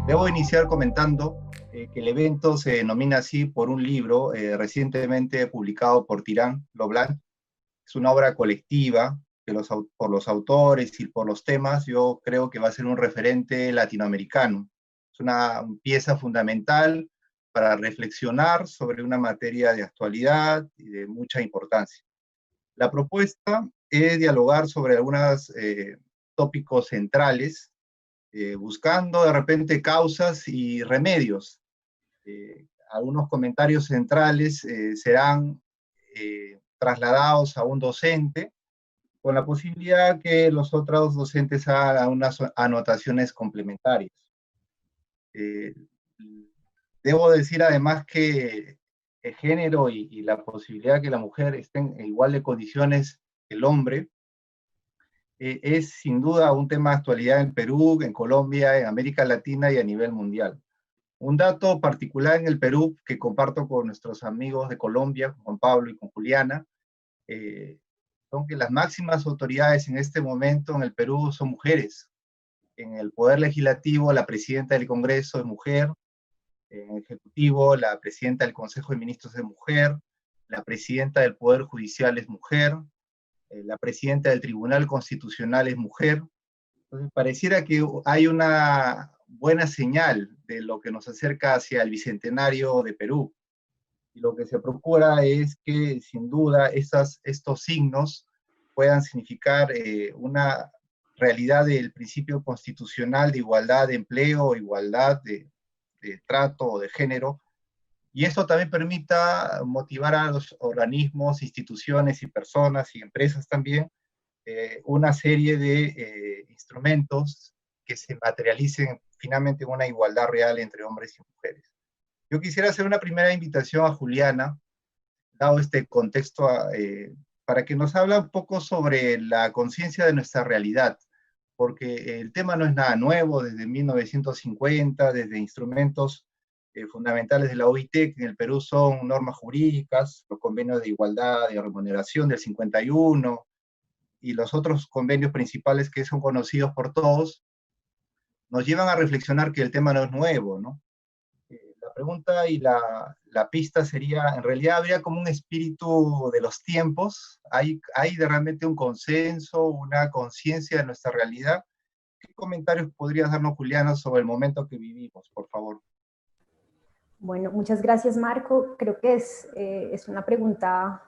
Debo iniciar comentando que el evento se denomina así por un libro recientemente publicado por Tirán Loblanc. Es una obra colectiva que por los autores y por los temas yo creo que va a ser un referente latinoamericano. Es una pieza fundamental para reflexionar sobre una materia de actualidad y de mucha importancia. La propuesta es dialogar sobre algunos tópicos centrales, buscando de repente causas y remedios. Algunos comentarios centrales serán trasladados a un docente, con la posibilidad que los otros docentes hagan unas anotaciones complementarias. Eh, Debo decir además que el género y la posibilidad de que la mujer esté en igual de condiciones que el hombre es sin duda un tema de actualidad en Perú, en Colombia, en América Latina y a nivel mundial. Un dato particular en el Perú que comparto con nuestros amigos de Colombia, con Juan Pablo y con Juliana, eh, son que las máximas autoridades en este momento en el Perú son mujeres. En el Poder Legislativo, la presidenta del Congreso es mujer, en el Ejecutivo, la presidenta del Consejo de Ministros es mujer, la presidenta del Poder Judicial es mujer, la presidenta del Tribunal Constitucional es mujer. Entonces, pareciera que hay una buena señal de lo que nos acerca hacia el Bicentenario de Perú. Y lo que se procura es que, sin duda, estos signos puedan significar una realidad del principio constitucional de igualdad de empleo, igualdad de trato o de género, y esto también permita motivar a los organismos, instituciones y personas y empresas también una serie de instrumentos que se materialicen finalmente en una igualdad real entre hombres y mujeres. Yo quisiera hacer una primera invitación a Juliana, dado este contexto, para que nos hable un poco sobre la conciencia de nuestra realidad, porque el tema no es nada nuevo, desde 1950, desde instrumentos fundamentales de la OIT, que en el Perú son normas jurídicas, los convenios de igualdad de remuneración del 51, y los otros convenios principales que son conocidos por todos, nos llevan a reflexionar que el tema no es nuevo, ¿no? La pregunta y la pista sería, en realidad habría como un espíritu de los tiempos, hay de realmente un consenso, una conciencia de nuestra realidad. ¿Qué comentarios podrías darnos, Juliana, sobre el momento que vivimos, por favor? Bueno, muchas gracias, Marco. Creo que es una pregunta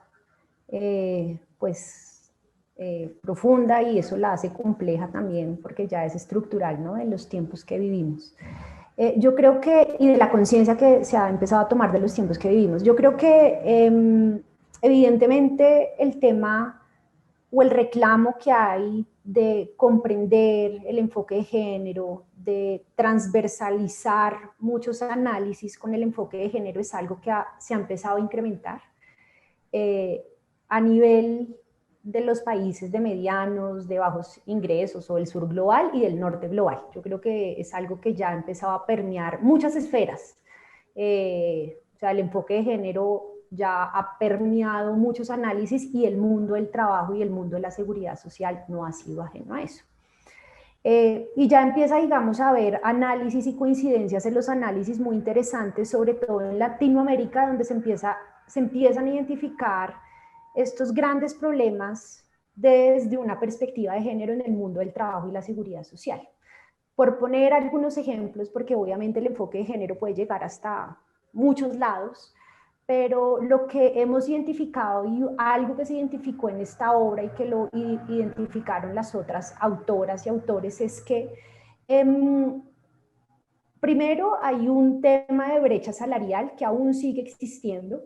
profunda, y eso la hace compleja también porque ya es estructural, ¿no?, en los tiempos que vivimos. Yo creo que, y de la conciencia que se ha empezado a tomar de los tiempos que vivimos, yo creo que evidentemente el tema o el reclamo que hay de comprender el enfoque de género, de transversalizar muchos análisis con el enfoque de género, es algo que se ha empezado a incrementar a nivel de los países de medianos, de bajos ingresos, o del sur global y del norte global. Yo creo que es algo que ya ha empezado a permear muchas esferas. O sea, el enfoque de género ya ha permeado muchos análisis, y el mundo del trabajo y el mundo de la seguridad social no ha sido ajeno a eso. Y ya empieza, digamos, a haber análisis y coincidencias en los análisis muy interesantes, sobre todo en Latinoamérica, donde se empiezan a identificar estos grandes problemas desde una perspectiva de género en el mundo del trabajo y la seguridad social. Por poner algunos ejemplos, porque obviamente el enfoque de género puede llegar hasta muchos lados, pero lo que hemos identificado, y algo que se identificó en esta obra y que lo identificaron las otras autoras y autores, es que primero hay un tema de brecha salarial que aún sigue existiendo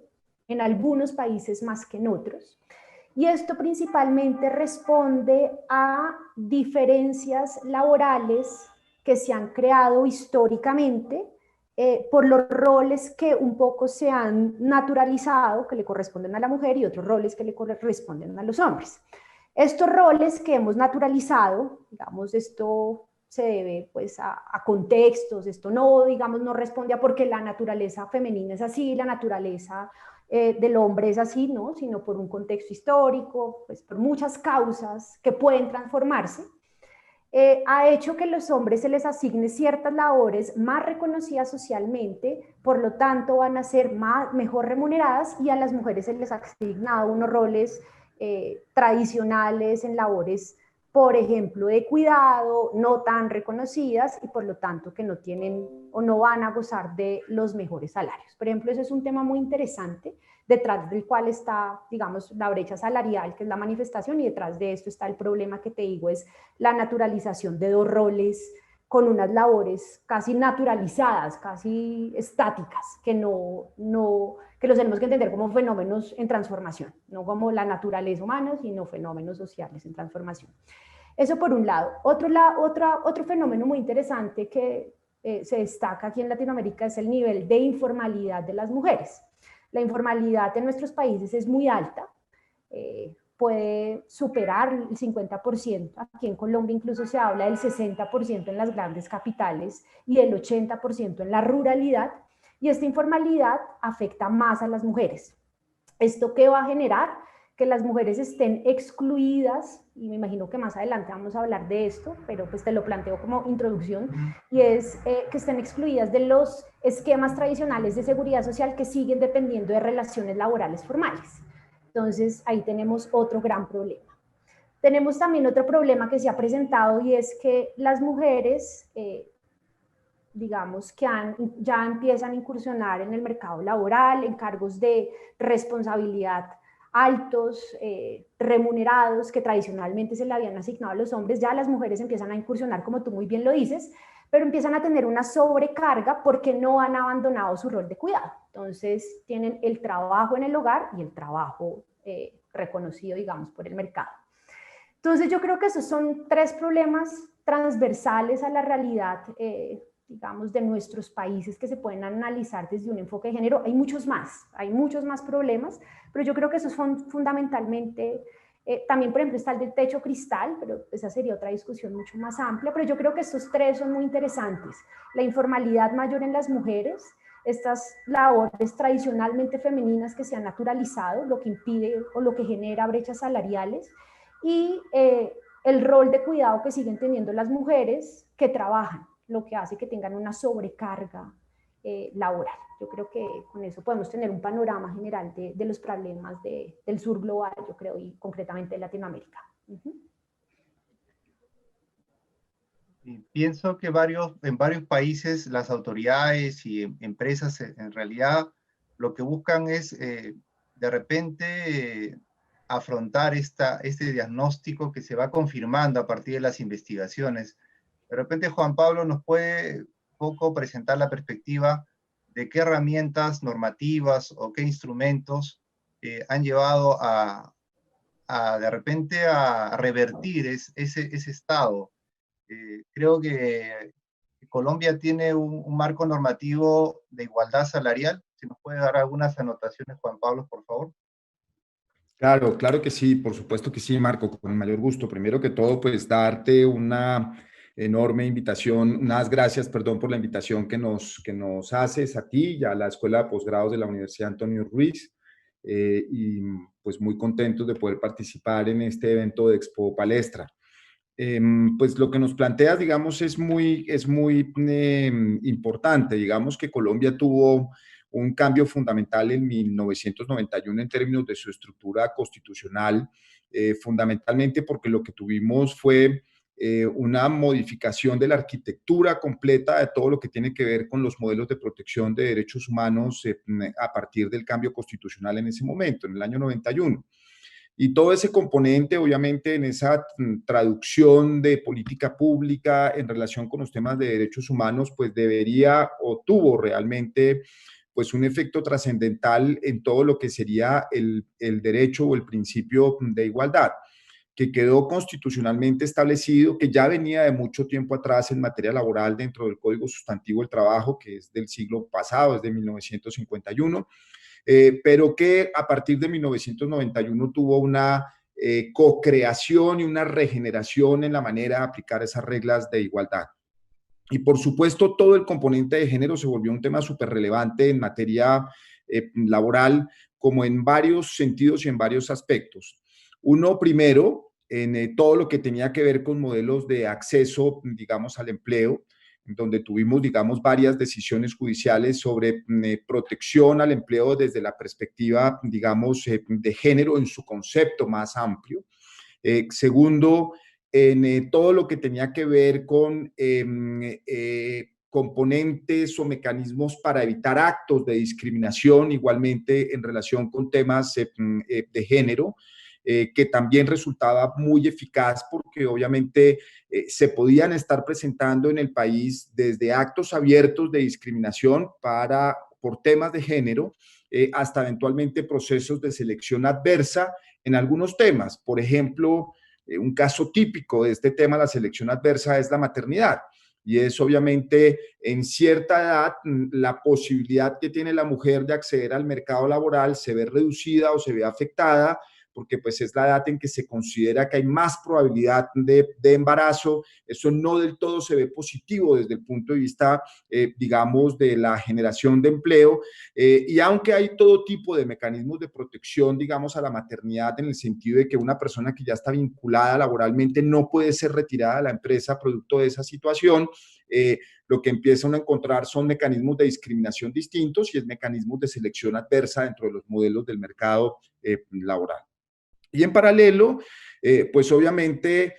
en algunos países más que en otros, y esto principalmente responde a diferencias laborales que se han creado históricamente por los roles que un poco se han naturalizado, que le corresponden a la mujer, y otros roles que le corresponden a los hombres. Estos roles que hemos naturalizado, digamos, esto se debe pues a contextos, esto no, digamos, no responde a porque la naturaleza femenina es así, la naturaleza del hombre es así, ¿no? Sino por un contexto histórico, pues por muchas causas que pueden transformarse, ha hecho que a los hombres se les asigne ciertas labores más reconocidas socialmente, por lo tanto van a ser mejor remuneradas, y a las mujeres se les ha asignado unos roles tradicionales en labores, por ejemplo, de cuidado, no tan reconocidas y por lo tanto que no tienen o no van a gozar de los mejores salarios. Por ejemplo, eso es un tema muy interesante, detrás del cual está, digamos, la brecha salarial, que es la manifestación, y detrás de esto está el problema que te digo, es la naturalización de dos roles con unas labores casi naturalizadas, casi estáticas, que que los tenemos que entender como fenómenos en transformación, no como la naturaleza humana, sino fenómenos sociales en transformación. Eso por un lado. Otro fenómeno muy interesante que se destaca aquí en Latinoamérica es el nivel de informalidad de las mujeres. La informalidad en nuestros países es muy alta, puede superar el 50%. Aquí en Colombia incluso se habla del 60% en las grandes capitales y del 80% en la ruralidad, y esta informalidad afecta más a las mujeres. ¿Esto qué va a generar? Que las mujeres estén excluidas, y me imagino que más adelante vamos a hablar de esto, pero pues te lo planteo como introducción, y es que estén excluidas de los esquemas tradicionales de seguridad social que siguen dependiendo de relaciones laborales formales. Entonces ahí tenemos otro gran problema. Tenemos también otro problema que se ha presentado, y es que las mujeres, digamos, que ya empiezan a incursionar en el mercado laboral, en cargos de responsabilidad altos, remunerados, que tradicionalmente se le habían asignado a los hombres. Ya las mujeres empiezan a incursionar, como tú muy bien lo dices, pero empiezan a tener una sobrecarga porque no han abandonado su rol de cuidado. Entonces tienen el trabajo en el hogar y el trabajo reconocido, digamos, por el mercado. Entonces yo creo que esos son tres problemas transversales a la realidad, digamos, de nuestros países, que se pueden analizar desde un enfoque de género. Hay muchos más problemas, pero yo creo que esos son fundamentalmente, también por ejemplo está el del techo cristal, pero esa sería otra discusión mucho más amplia, pero yo creo que estos tres son muy interesantes. La informalidad mayor en las mujeres, estas labores tradicionalmente femeninas que se han naturalizado, lo que impide o lo que genera brechas salariales, y el rol de cuidado que siguen teniendo las mujeres que trabajan, lo que hace que tengan una sobrecarga laboral. Yo creo que con eso podemos tener un panorama general de los problemas del sur global, yo creo, y concretamente de Latinoamérica. Y pienso que en varios países las autoridades y empresas en realidad lo que buscan es de repente afrontar este diagnóstico que se va confirmando a partir de las investigaciones. De repente Juan Pablo nos puede un poco presentar la perspectiva de qué herramientas normativas o qué instrumentos han llevado de repente a revertir ese estado. Creo que Colombia tiene un marco normativo de igualdad salarial. Si nos puede dar algunas anotaciones, Juan Pablo, por favor. Claro, claro que sí, por supuesto que sí, Marco, con el mayor gusto. Primero que todo, pues darte una enorme invitación, unas gracias, perdón, por la invitación que nos haces a ti y a la Escuela de Posgrados de la Universidad Antonio Ruiz. Y pues muy contentos de poder participar en este evento de Expo Palestra. Pues lo que nos planteas, digamos, es muy importante. Digamos que Colombia tuvo un cambio fundamental en 1991 en términos de su estructura constitucional, fundamentalmente porque lo que tuvimos fue una modificación de la arquitectura completa de todo lo que tiene que ver con los modelos de protección de derechos humanos a partir del cambio constitucional en ese momento, en el año 91. Y todo ese componente, obviamente, en esa traducción de política pública en relación con los temas de derechos humanos, pues debería o tuvo realmente pues un efecto trascendental en todo lo que sería el derecho o el principio de igualdad, que quedó constitucionalmente establecido, que ya venía de mucho tiempo atrás en materia laboral dentro del Código Sustantivo del Trabajo, que es del siglo pasado, es de 1951, pero que a partir de 1991 tuvo una co-creación y una regeneración en la manera de aplicar esas reglas de igualdad. Y por supuesto, todo el componente de género se volvió un tema súper relevante en materia laboral, como en varios sentidos y en varios aspectos. Uno, primero, en todo lo que tenía que ver con modelos de acceso, digamos, al empleo, donde tuvimos, digamos, varias decisiones judiciales sobre protección al empleo desde la perspectiva, digamos, de género en su concepto más amplio. Segundo, en todo lo que tenía que ver con componentes o mecanismos para evitar actos de discriminación, igualmente en relación con temas de género, que también resultaba muy eficaz porque obviamente se podían estar presentando en el país desde actos abiertos de discriminación por temas de género, hasta eventualmente procesos de selección adversa en algunos temas. Por ejemplo, un caso típico de este tema, la selección adversa, es la maternidad. Y es obviamente en cierta edad la posibilidad que tiene la mujer de acceder al mercado laboral se ve reducida o se ve afectada porque pues es la edad en que se considera que hay más probabilidad de embarazo. Eso no del todo se ve positivo desde el punto de vista, digamos, de la generación de empleo. Y aunque hay todo tipo de mecanismos de protección, digamos, a la maternidad, en el sentido de que una persona que ya está vinculada laboralmente no puede ser retirada de la empresa producto de esa situación, lo que empieza uno a encontrar son mecanismos de discriminación distintos y es mecanismos de selección adversa dentro de los modelos del mercado laboral. Y en paralelo, pues obviamente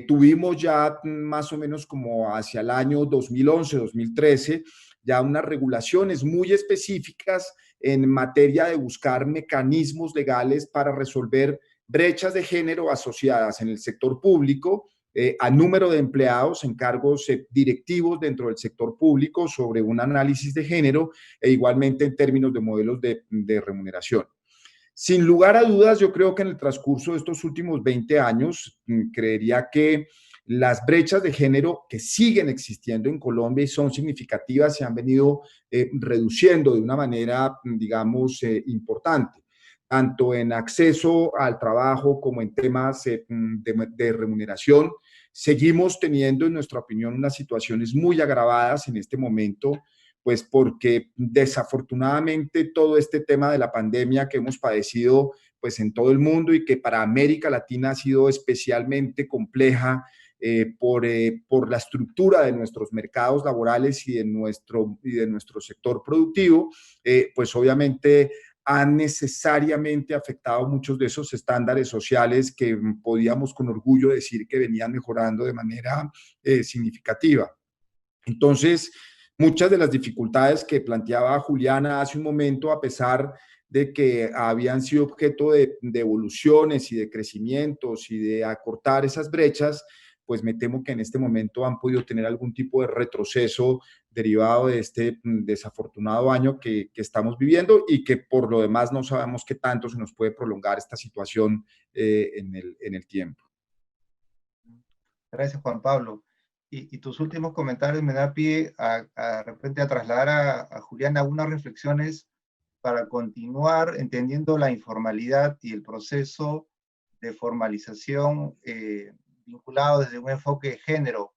tuvimos ya más o menos como hacia el año 2011, 2013, ya unas regulaciones muy específicas en materia de buscar mecanismos legales para resolver brechas de género asociadas en el sector público, a número de empleados en cargos directivos dentro del sector público sobre un análisis de género e igualmente en términos de modelos de remuneración. Sin lugar a dudas, yo creo que en el transcurso de estos últimos 20 años, creería que las brechas de género que siguen existiendo en Colombia y son significativas se han venido reduciendo de una manera, digamos, importante, tanto en acceso al trabajo como en temas de remuneración. Seguimos teniendo, en nuestra opinión, unas situaciones muy agravadas en este momento, pues porque desafortunadamente todo este tema de la pandemia que hemos padecido pues en todo el mundo y que para América Latina ha sido especialmente compleja por la estructura de nuestros mercados laborales y de nuestro sector productivo, pues obviamente han necesariamente afectado muchos de esos estándares sociales que podíamos con orgullo decir que venían mejorando de manera significativa. Entonces, muchas de las dificultades que planteaba Juliana hace un momento, a pesar de que habían sido objeto de evoluciones y de crecimientos y de acortar esas brechas, pues me temo que en este momento han podido tener algún tipo de retroceso derivado de este desafortunado año que estamos viviendo y que por lo demás no sabemos qué tanto se nos puede prolongar esta situación en el tiempo. Gracias, Juan Pablo. Y tus últimos comentarios me da pie de repente a trasladar a Juliana algunas reflexiones para continuar entendiendo la informalidad y el proceso de formalización vinculado desde un enfoque de género.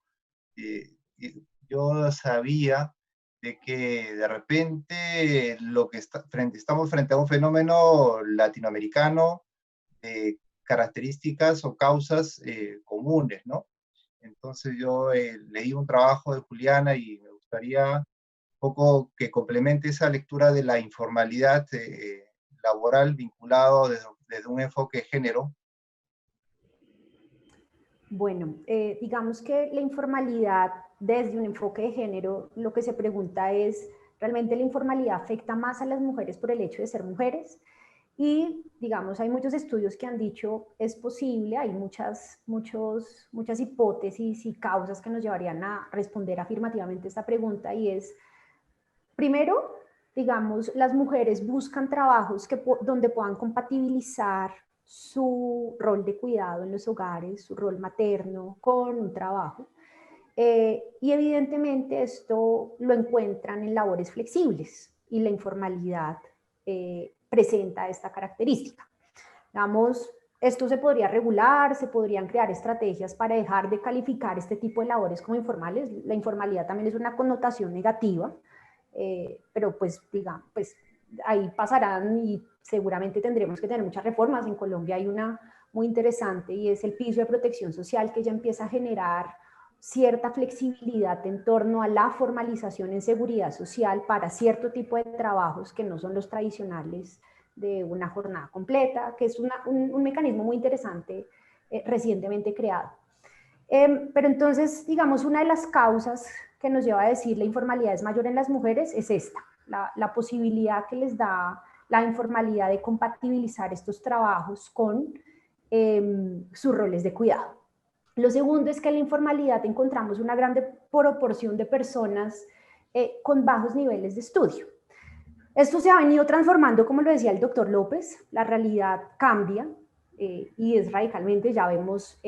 Yo sabía de que de repente estamos frente a un fenómeno latinoamericano de características o causas comunes, ¿no? Entonces yo leí un trabajo de Juliana y me gustaría un poco que complemente esa lectura de la informalidad laboral vinculado desde un enfoque de género. Bueno, digamos que la informalidad desde un enfoque de género, lo que se pregunta es, ¿realmente la informalidad afecta más a las mujeres por el hecho de ser mujeres? Y, digamos, hay muchos estudios que han dicho es posible, hay muchas hipótesis y causas que nos llevarían a responder afirmativamente esta pregunta, y es, primero, digamos, las mujeres buscan trabajos donde puedan compatibilizar su rol de cuidado en los hogares, su rol materno, con un trabajo. Y evidentemente esto lo encuentran en labores flexibles y la informalidad presenta esta característica. Digamos, esto se podría regular, se podrían crear estrategias para dejar de calificar este tipo de labores como informales. La informalidad también es una connotación negativa, pero pues, digamos, pues ahí pasarán y seguramente tendremos que tener muchas reformas. En Colombia hay una muy interesante y es el piso de protección social, que ya empieza a generar cierta flexibilidad en torno a la formalización en seguridad social para cierto tipo de trabajos que no son los tradicionales de una jornada completa, que es un mecanismo muy interesante recientemente creado. Pero entonces, digamos, una de las causas que nos lleva a decir la informalidad es mayor en las mujeres es esta, la posibilidad que les da la informalidad de compatibilizar estos trabajos con sus roles de cuidado. Lo segundo es que en la informalidad encontramos una gran proporción de personas con bajos niveles de estudio. Esto se ha venido transformando, como lo decía el doctor López, la realidad cambia y es radicalmente, ya vemos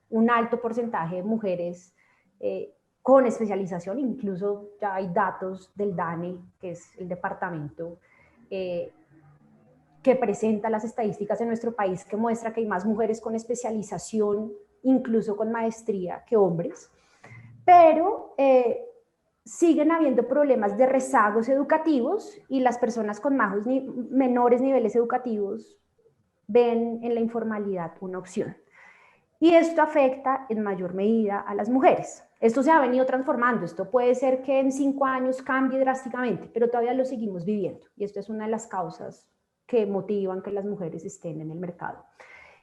un alto porcentaje de mujeres con especialización, incluso ya hay datos del DANE, que es el departamento que presenta las estadísticas en nuestro país, que muestra que hay más mujeres con especialización, incluso con maestría, que hombres, pero siguen habiendo problemas de rezagos educativos y las personas con menores niveles educativos ven en la informalidad una opción. Y esto afecta en mayor medida a las mujeres. Esto se ha venido transformando, esto puede ser que en 5 años cambie drásticamente, pero todavía lo seguimos viviendo. Y esto es una de las causas que motivan que las mujeres estén en el mercado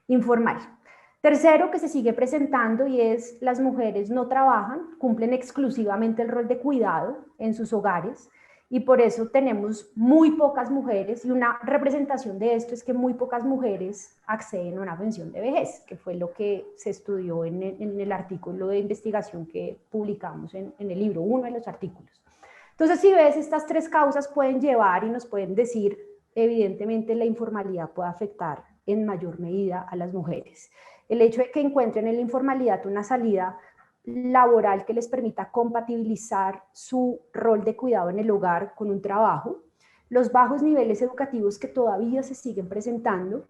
informal. Tercero, que se sigue presentando y es las mujeres no trabajan, cumplen exclusivamente el rol de cuidado en sus hogares y por eso tenemos muy pocas mujeres y una representación de esto es que muy pocas mujeres acceden a una pensión de vejez, que fue lo que se estudió en el artículo de investigación que publicamos en el libro, uno de los artículos. Entonces, si ves, estas 3 causas pueden llevar y nos pueden decir, evidentemente la informalidad puede afectar en mayor medida a las mujeres. El hecho de que encuentren en la informalidad una salida laboral que les permita compatibilizar su rol de cuidado en el hogar con un trabajo, los bajos niveles educativos que todavía se siguen presentando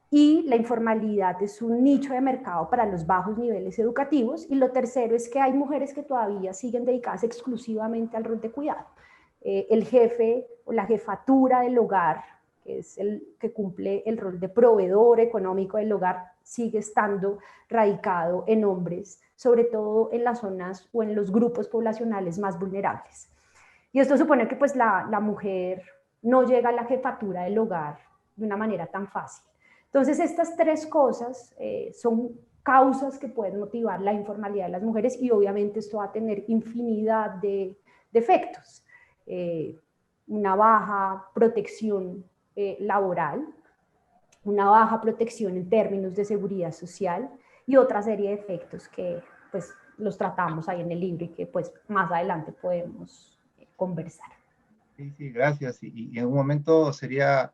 y la informalidad es un nicho de mercado para los bajos niveles educativos. Y lo tercero es que hay mujeres que todavía siguen dedicadas exclusivamente al rol de cuidado. El jefe o la jefatura del hogar, que es el que cumple el rol de proveedor económico del hogar, sigue estando radicado en hombres, sobre todo en las zonas o en los grupos poblacionales más vulnerables. Y esto supone que pues la mujer no llega a la jefatura del hogar de una manera tan fácil. Entonces estas 3 cosas son causas que pueden motivar la informalidad de las mujeres y obviamente esto va a tener infinidad de efectos. Una baja protección laboral, una baja protección en términos de seguridad social y otra serie de efectos que pues los tratamos ahí en el libro y que pues más adelante podemos conversar. Sí, sí, gracias. Y en un momento sería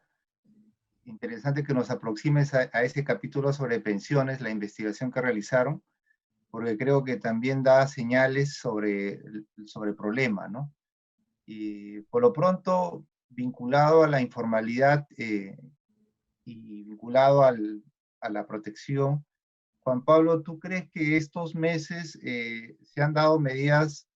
interesante que nos aproximes a ese capítulo sobre pensiones, la investigación que realizaron, porque creo que también da señales sobre el problema, ¿no? Y por lo pronto, vinculado a la informalidad y vinculado a la protección, Juan Pablo, ¿tú crees que estos meses se han dado medidas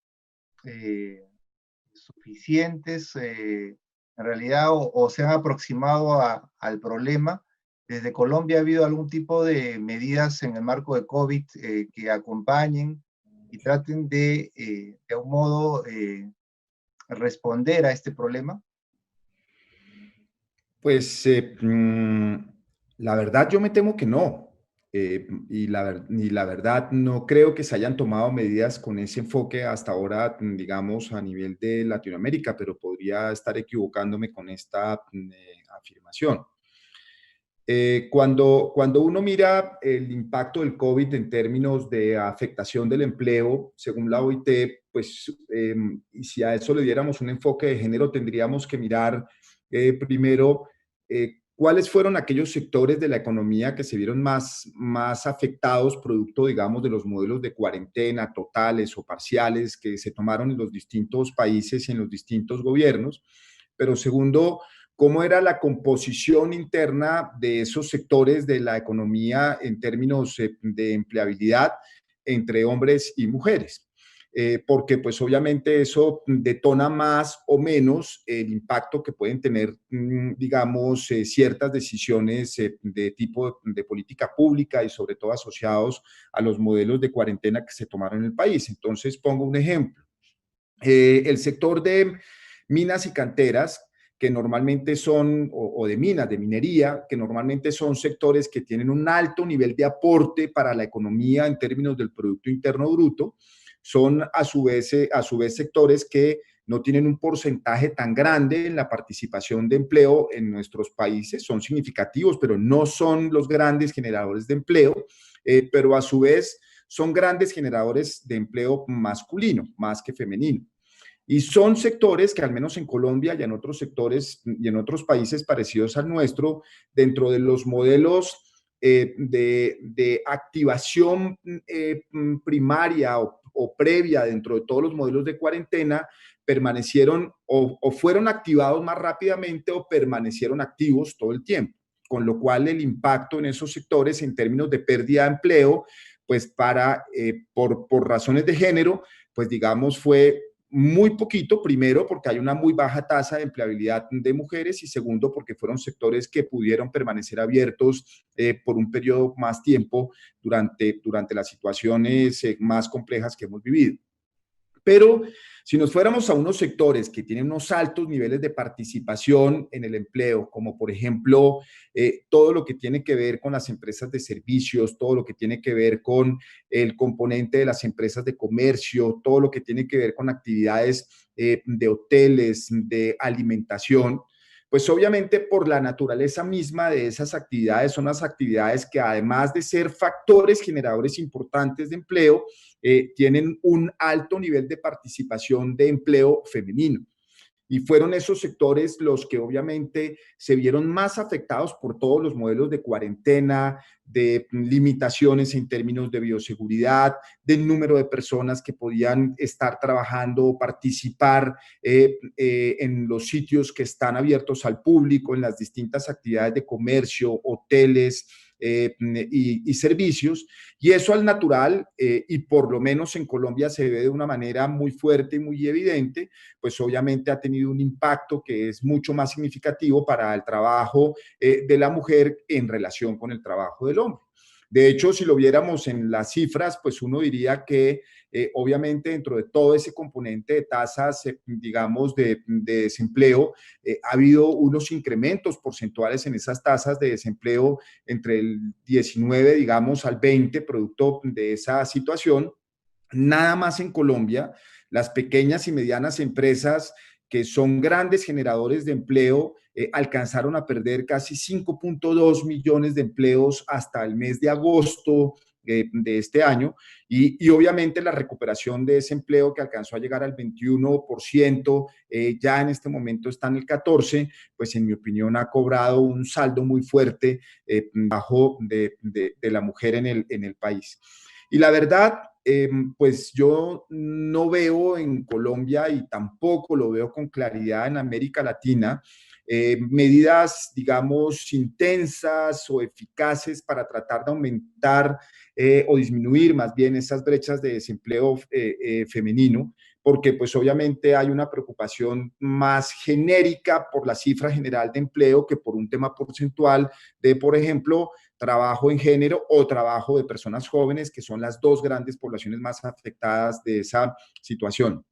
suficientes en realidad o se han aproximado al problema? ¿Desde Colombia ha habido algún tipo de medidas en el marco de COVID que acompañen y traten de un modo, responder a este problema? Pues la verdad yo me temo que no. Y la verdad no creo que se hayan tomado medidas con ese enfoque hasta ahora, digamos, a nivel de Latinoamérica, pero podría estar equivocándome con esta afirmación. Cuando uno mira el impacto del COVID en términos de afectación del empleo, según la OIT, pues, y si a eso le diéramos un enfoque de género, tendríamos que mirar primero cuáles fueron aquellos sectores de la economía que se vieron más afectados producto, digamos, de los modelos de cuarentena totales o parciales que se tomaron en los distintos países y en los distintos gobiernos. Pero segundo, cómo era la composición interna de esos sectores de la economía en términos de empleabilidad entre hombres y mujeres. porque pues obviamente eso detona más o menos el impacto que pueden tener, digamos, ciertas decisiones de tipo de política pública y sobre todo asociados a los modelos de cuarentena que se tomaron en el país. Entonces, pongo un ejemplo. El sector de minas y canteras, que normalmente son, o de minas, de minería, que normalmente son sectores que tienen un alto nivel de aporte para la economía en términos del Producto Interno Bruto, son a su vez sectores que no tienen un porcentaje tan grande en la participación de empleo en nuestros países, son significativos, pero no son los grandes generadores de empleo, pero a su vez son grandes generadores de empleo masculino, más que femenino. Y son sectores que al menos en Colombia y en otros sectores y en otros países parecidos al nuestro, dentro de los modelos de activación primaria o previa dentro de todos los modelos de cuarentena, permanecieron o fueron activados más rápidamente o permanecieron activos todo el tiempo, con lo cual el impacto en esos sectores en términos de pérdida de empleo, pues por razones de género, pues digamos fue muy poquito, primero porque hay una muy baja tasa de empleabilidad de mujeres y segundo porque fueron sectores que pudieron permanecer abiertos por un periodo más tiempo durante las situaciones más complejas que hemos vivido. Pero si nos fuéramos a unos sectores que tienen unos altos niveles de participación en el empleo, como por ejemplo todo lo que tiene que ver con las empresas de servicios, todo lo que tiene que ver con el componente de las empresas de comercio, todo lo que tiene que ver con actividades de hoteles, de alimentación, pues obviamente por la naturaleza misma de esas actividades son las actividades que además de ser factores generadores importantes de empleo, tienen un alto nivel de participación de empleo femenino. Y fueron esos sectores los que obviamente se vieron más afectados por todos los modelos de cuarentena, de limitaciones en términos de bioseguridad, del número de personas que podían estar trabajando o participar en los sitios que están abiertos al público, en las distintas actividades de comercio, hoteles, y servicios, y eso al natural, y por lo menos en Colombia se ve de una manera muy fuerte y muy evidente, pues obviamente ha tenido un impacto que es mucho más significativo para el trabajo de la mujer en relación con el trabajo del hombre. De hecho, si lo viéramos en las cifras, pues uno diría que obviamente dentro de todo ese componente de tasas, digamos, de desempleo, ha habido unos incrementos porcentuales en esas tasas de desempleo entre el 19, digamos, al 20, producto de esa situación. Nada más en Colombia, las pequeñas y medianas empresas que son grandes generadores de empleo, alcanzaron a perder casi 5.2 millones de empleos hasta el mes de agosto de este año y obviamente la recuperación de ese empleo que alcanzó a llegar al 21%, ya en este momento está en el 14%, pues en mi opinión ha cobrado un saldo muy fuerte bajo de la mujer en el país. Y la verdad, pues yo no veo en Colombia y tampoco lo veo con claridad en América Latina medidas, digamos, intensas o eficaces para tratar de aumentar o disminuir más bien esas brechas de desempleo femenino, porque pues obviamente hay una preocupación más genérica por la cifra general de empleo que por un tema porcentual de, por ejemplo, trabajo en género o trabajo de personas jóvenes, que son las dos grandes poblaciones más afectadas de esa situación.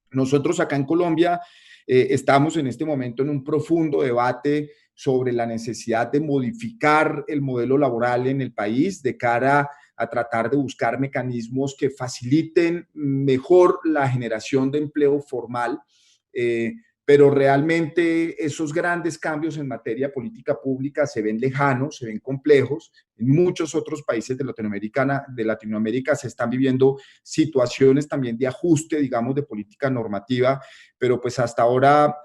Nosotros acá en Colombia estamos en este momento en un profundo debate sobre la necesidad de modificar el modelo laboral en el país de cara a tratar de buscar mecanismos que faciliten mejor la generación de empleo formal. Pero realmente esos grandes cambios en materia política pública se ven lejanos, se ven complejos. En muchos otros países de Latinoamérica se están viviendo situaciones también de ajuste, digamos, de política normativa, pero pues hasta ahora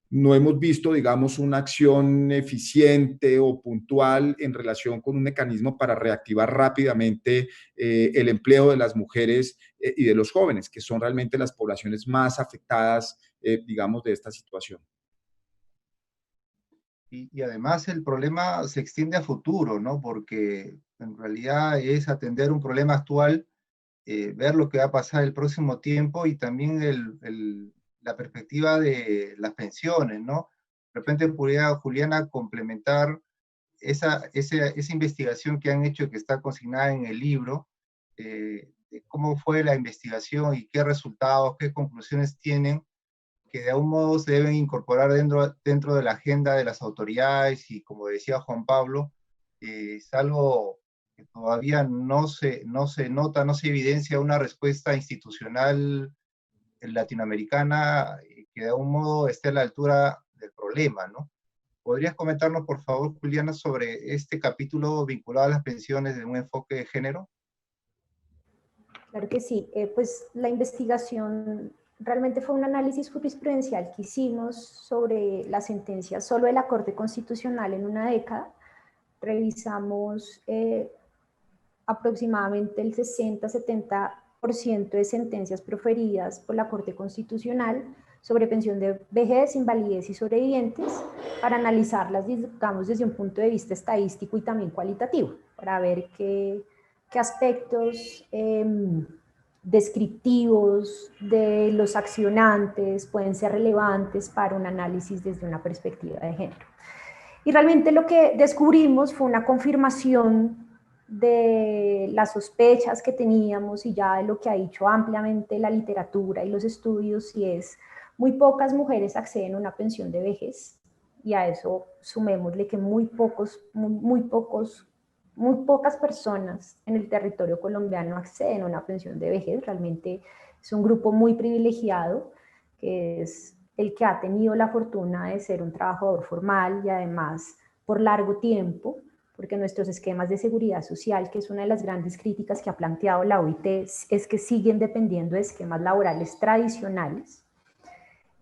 no hemos visto, digamos, una acción eficiente o puntual en relación con un mecanismo para reactivar rápidamente el empleo de las mujeres y de los jóvenes, que son realmente las poblaciones más afectadas, digamos, de esta situación. Y además el problema se extiende a futuro, ¿no? Porque en realidad es atender un problema actual ver lo que va a pasar el próximo tiempo y también la perspectiva de las pensiones, ¿no? De repente podría Juliana complementar esa investigación que han hecho, que está consignada en el libro, de cómo fue la investigación y qué resultados, qué conclusiones tienen, que de algún modo se deben incorporar dentro de la agenda de las autoridades y, como decía Juan Pablo, es algo que todavía no se nota, no se evidencia una respuesta institucional latinoamericana que de algún modo esté a la altura del problema, ¿no? ¿Podrías comentarnos, por favor, Juliana, sobre este capítulo vinculado a las pensiones de un enfoque de género? Claro que sí. Pues la investigación realmente fue un análisis jurisprudencial que hicimos sobre las sentencias solo de la Corte Constitucional en una década. Revisamos aproximadamente el 60-70% de sentencias proferidas por la Corte Constitucional sobre pensión de vejez, invalidez y sobrevivientes, para analizarlas, digamos, desde un punto de vista estadístico y también cualitativo, para ver qué aspectos descriptivos de los accionantes pueden ser relevantes para un análisis desde una perspectiva de género. Y realmente lo que descubrimos fue una confirmación de las sospechas que teníamos y ya de lo que ha dicho ampliamente la literatura y los estudios, y es muy pocas mujeres acceden a una pensión de vejez, y a eso sumémosle que muy pocas personas en el territorio colombiano acceden a una pensión de vejez. Realmente es un grupo muy privilegiado, que es el que ha tenido la fortuna de ser un trabajador formal y además por largo tiempo, porque nuestros esquemas de seguridad social, que es una de las grandes críticas que ha planteado la OIT, es que siguen dependiendo de esquemas laborales tradicionales.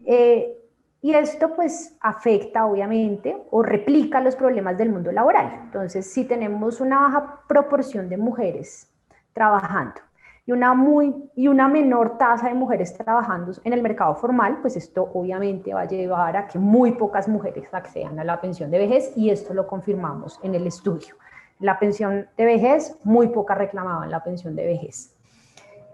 Y esto pues afecta obviamente o replica los problemas del mundo laboral. Entonces, si tenemos una baja proporción de mujeres trabajando y una menor tasa de mujeres trabajando en el mercado formal, pues esto obviamente va a llevar a que muy pocas mujeres accedan a la pensión de vejez, y esto lo confirmamos en el estudio. La pensión de vejez, muy pocas reclamaban la pensión de vejez.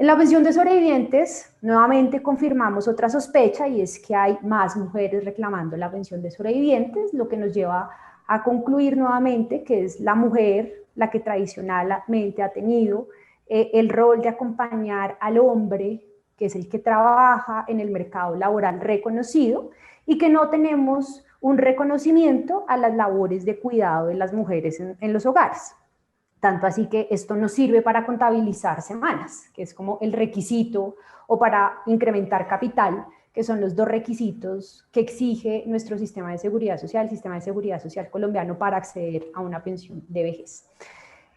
En la pensión de sobrevivientes, nuevamente confirmamos otra sospecha, y es que hay más mujeres reclamando la pensión de sobrevivientes, lo que nos lleva a concluir nuevamente que es la mujer la que tradicionalmente ha tenido el rol de acompañar al hombre, que es el que trabaja en el mercado laboral reconocido, y que no tenemos un reconocimiento a las labores de cuidado de las mujeres en los hogares. Tanto así que esto no sirve para contabilizar semanas, que es como el requisito, o para incrementar capital, que son los dos requisitos que exige nuestro sistema de seguridad social, el sistema de seguridad social colombiano, para acceder a una pensión de vejez.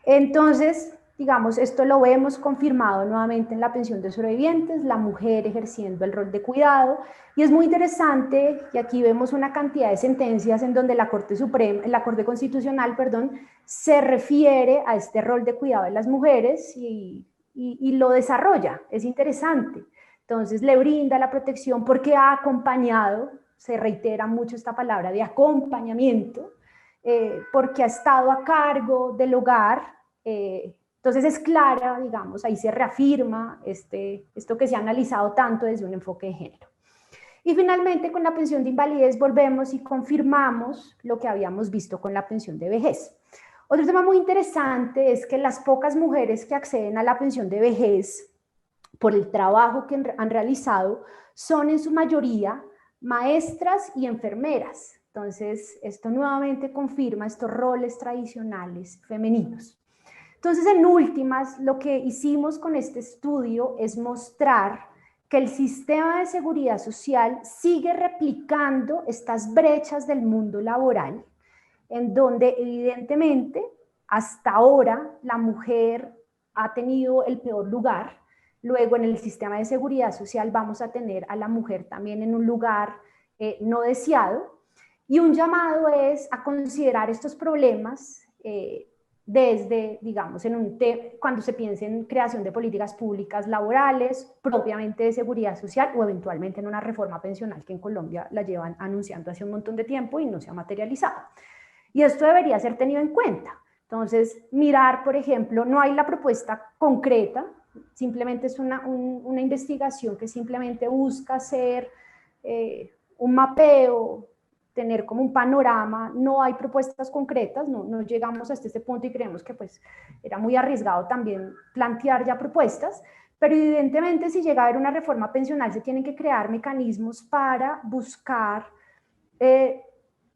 Entonces, digamos, esto lo vemos confirmado nuevamente en la pensión de sobrevivientes, la mujer ejerciendo el rol de cuidado, y es muy interesante, y aquí vemos una cantidad de sentencias en donde la Corte Constitucional, se refiere a este rol de cuidado de las mujeres y lo desarrolla. Es interesante. Entonces le brinda la protección porque ha acompañado, se reitera mucho esta palabra de acompañamiento, porque ha estado a cargo del hogar. Entonces es clara, digamos, ahí se reafirma esto que se ha analizado tanto desde un enfoque de género. Y finalmente, con la pensión de invalidez volvemos y confirmamos lo que habíamos visto con la pensión de vejez. Otro tema muy interesante es que las pocas mujeres que acceden a la pensión de vejez por el trabajo que han realizado son en su mayoría maestras y enfermeras. Entonces, esto nuevamente confirma estos roles tradicionales femeninos. Entonces, en últimas, lo que hicimos con este estudio es mostrar que el sistema de seguridad social sigue replicando estas brechas del mundo laboral, en donde evidentemente hasta ahora la mujer ha tenido el peor lugar. Luego, en el sistema de seguridad social vamos a tener a la mujer también en un lugar no deseado, y un llamado es a considerar estos problemas desde, digamos, cuando se piense en creación de políticas públicas laborales, propiamente de seguridad social, o eventualmente en una reforma pensional que en Colombia la llevan anunciando hace un montón de tiempo y no se ha materializado. Y esto debería ser tenido en cuenta. Entonces, mirar, por ejemplo, no hay la propuesta concreta simplemente es una investigación que simplemente busca hacer un mapeo, tener como un panorama, no hay propuestas concretas, no llegamos hasta este punto y creemos que pues era muy arriesgado también plantear ya propuestas, pero evidentemente si llega a haber una reforma pensional se tienen que crear mecanismos para buscar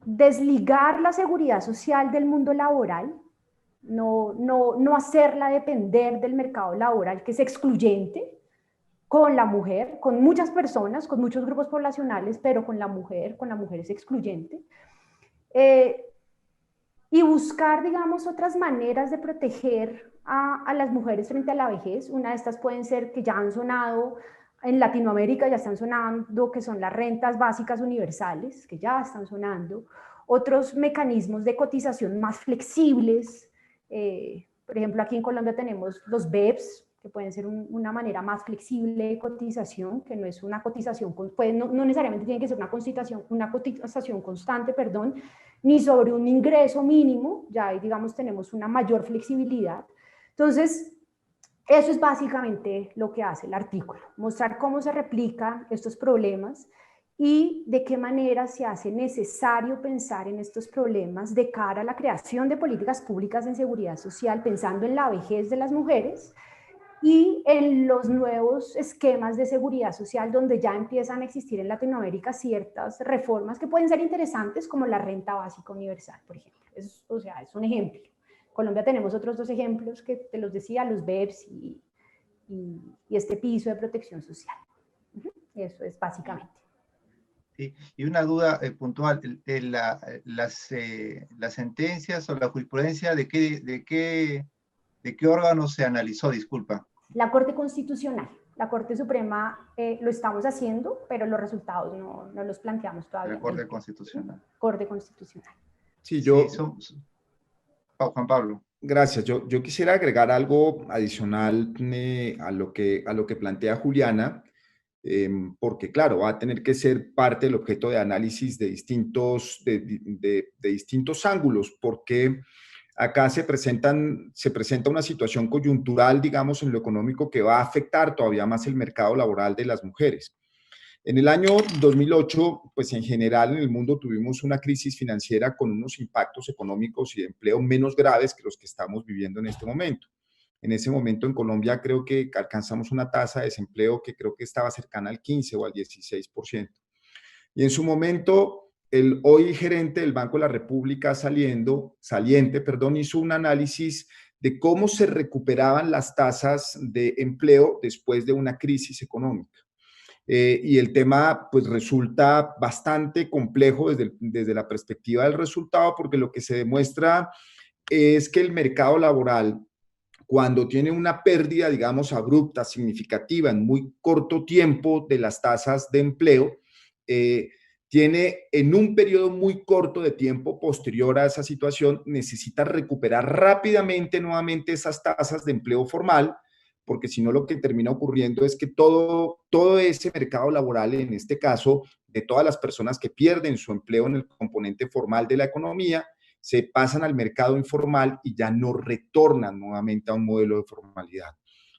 desligar la seguridad social del mundo laboral, no hacerla depender del mercado laboral, que es excluyente, con la mujer, con muchas personas, con muchos grupos poblacionales, pero con la mujer es excluyente. Y buscar, digamos, otras maneras de proteger a las mujeres frente a la vejez. Una de estas pueden ser que ya han sonado en Latinoamérica, ya están sonando, que son las rentas básicas universales, que ya están sonando. Otros mecanismos de cotización más flexibles. Por ejemplo, aquí en Colombia tenemos los BEPS, que pueden ser una manera más flexible de cotización, que no es una cotización, no necesariamente tiene que ser una cotización constante, perdón, ni sobre un ingreso mínimo, ya ahí, digamos, tenemos una mayor flexibilidad. Entonces, eso es básicamente lo que hace el artículo, mostrar cómo se replican estos problemas y de qué manera se hace necesario pensar en estos problemas de cara a la creación de políticas públicas en seguridad social, pensando en la vejez de las mujeres y en los nuevos esquemas de seguridad social donde ya empiezan a existir en Latinoamérica ciertas reformas que pueden ser interesantes, como la renta básica universal, por ejemplo. O sea, es un ejemplo. En Colombia tenemos otros dos ejemplos que te los decía, los BEPS y este piso de protección social. Eso es básicamente. Sí, y una duda puntual, las sentencias o la jurisprudencia, ¿de qué órgano se analizó? Disculpa. La Corte Constitucional. La Corte Suprema lo estamos haciendo, pero los resultados no los planteamos todavía. La Corte Constitucional. Corte Constitucional. Sí, Juan Pablo. Gracias. Yo quisiera agregar algo adicional a lo que plantea Juliana, porque claro, va a tener que ser parte del objeto de análisis de distintos ángulos, porque acá se presenta una situación coyuntural, digamos, en lo económico que va a afectar todavía más el mercado laboral de las mujeres. En el año 2008, pues en general en el mundo tuvimos una crisis financiera con unos impactos económicos y de empleo menos graves que los que estamos viviendo en este momento. En ese momento en Colombia creo que alcanzamos una tasa de desempleo que creo que estaba cercana al 15 o al 16%. Y en su momento, el hoy gerente del Banco de la República saliente, hizo un análisis de cómo se recuperaban las tasas de empleo después de una crisis económica. Y el tema pues resulta bastante complejo desde la perspectiva del resultado, porque lo que se demuestra es que el mercado laboral, cuando tiene una pérdida, digamos, abrupta, significativa, en muy corto tiempo de las tasas de empleo, tiene en un periodo muy corto de tiempo posterior a esa situación, necesita recuperar rápidamente nuevamente esas tasas de empleo formal, porque si no lo que termina ocurriendo es que todo ese mercado laboral, en este caso, de todas las personas que pierden su empleo en el componente formal de la economía, se pasan al mercado informal y ya no retornan nuevamente a un modelo de formalidad.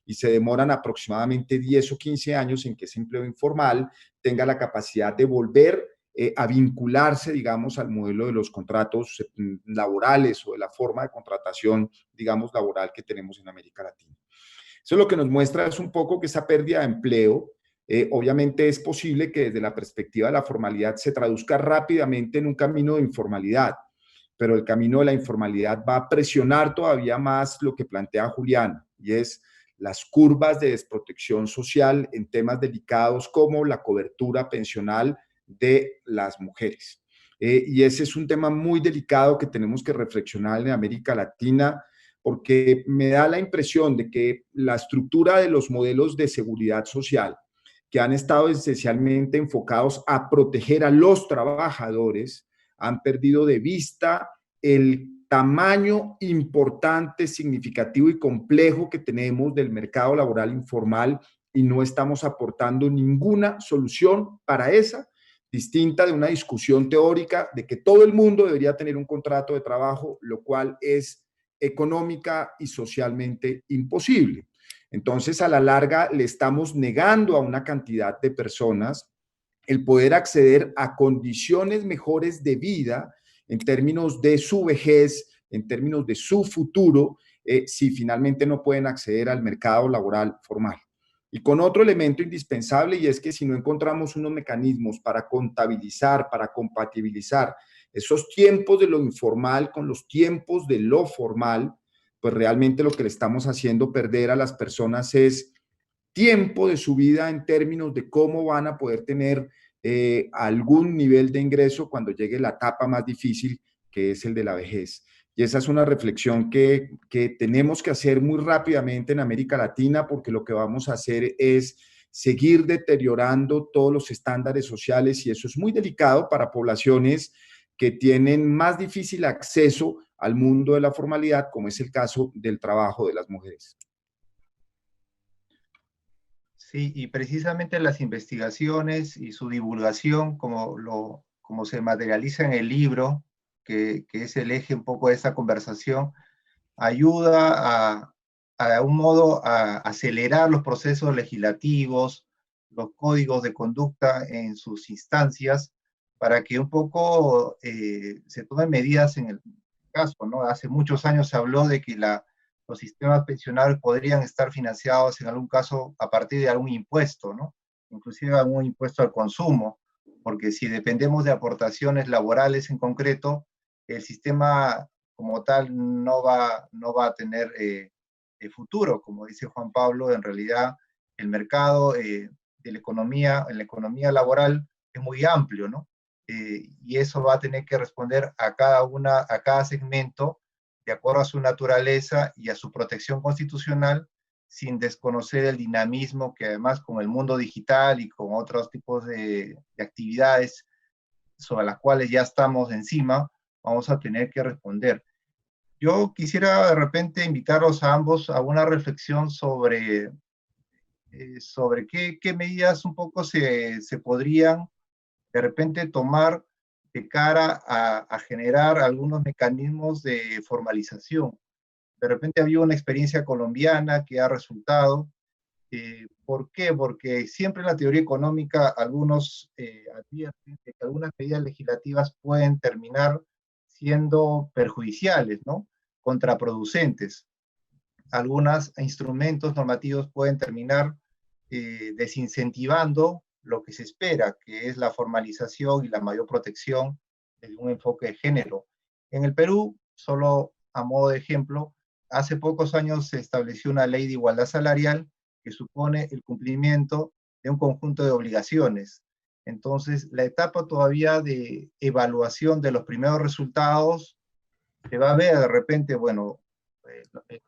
Y se demoran aproximadamente 10 o 15 años en que ese empleo informal tenga la capacidad de volver a vincularse, digamos, al modelo de los contratos laborales o de la forma de contratación, digamos, laboral que tenemos en América Latina. Eso lo que nos muestra es un poco que esa pérdida de empleo, obviamente es posible que desde la perspectiva de la formalidad se traduzca rápidamente en un camino de informalidad, pero el camino de la informalidad va a presionar todavía más lo que plantea Juliana, y es las curvas de desprotección social en temas delicados como la cobertura pensional de las mujeres. Y ese es un tema muy delicado que tenemos que reflexionar en América Latina, porque me da la impresión de que la estructura de los modelos de seguridad social que han estado esencialmente enfocados a proteger a los trabajadores han perdido de vista el tamaño importante, significativo y complejo que tenemos del mercado laboral informal y no estamos aportando ninguna solución para esa, distinta de una discusión teórica de que todo el mundo debería tener un contrato de trabajo, lo cual es económica y socialmente imposible. Entonces, a la larga, le estamos negando a una cantidad de personas el poder acceder a condiciones mejores de vida en términos de su vejez, en términos de su futuro, si finalmente no pueden acceder al mercado laboral formal. Y con otro elemento indispensable, y es que si no encontramos unos mecanismos para contabilizar, para compatibilizar esos tiempos de lo informal con los tiempos de lo formal, pues realmente lo que le estamos haciendo perder a las personas es tiempo de su vida en términos de cómo van a poder tener algún nivel de ingreso cuando llegue la etapa más difícil, que es el de la vejez. Y esa es una reflexión que tenemos que hacer muy rápidamente en América Latina, porque lo que vamos a hacer es seguir deteriorando todos los estándares sociales, y eso es muy delicado para poblaciones que tienen más difícil acceso al mundo de la formalidad, como es el caso del trabajo de las mujeres. Sí, y precisamente las investigaciones y su divulgación, como se materializa en el libro, que es el eje un poco de esta conversación, ayuda a un modo a acelerar los procesos legislativos, los códigos de conducta en sus instancias, para que un poco se tomen medidas en el caso, ¿no? Hace muchos años se habló de que los sistemas pensionarios podrían estar financiados en algún caso a partir de algún impuesto, ¿no? Inclusive algún impuesto al consumo, porque si dependemos de aportaciones laborales en concreto, el sistema como tal no va a tener futuro. Como dice Juan Pablo, en realidad el mercado de en la economía laboral es muy amplio, ¿no? Y eso va a tener que responder a cada segmento de acuerdo a su naturaleza y a su protección constitucional, sin desconocer el dinamismo que además con el mundo digital y con otros tipos de actividades sobre las cuales ya estamos encima, vamos a tener que responder. Yo quisiera de repente invitarlos a ambos a una reflexión sobre qué medidas un poco se podrían de repente tomar de cara a generar algunos mecanismos de formalización. De repente había una experiencia colombiana que ha resultado. ¿Por qué? Porque siempre en la teoría económica algunos advierten de que algunas medidas legislativas pueden terminar siendo perjudiciales, ¿no? Contraproducentes. Algunos instrumentos normativos pueden terminar desincentivando lo que se espera, que es la formalización y la mayor protección desde un enfoque de género. En el Perú, solo a modo de ejemplo, hace pocos años se estableció una ley de igualdad salarial que supone el cumplimiento de un conjunto de obligaciones. Entonces, la etapa todavía de evaluación de los primeros resultados se va a ver de repente, bueno, eh, eh,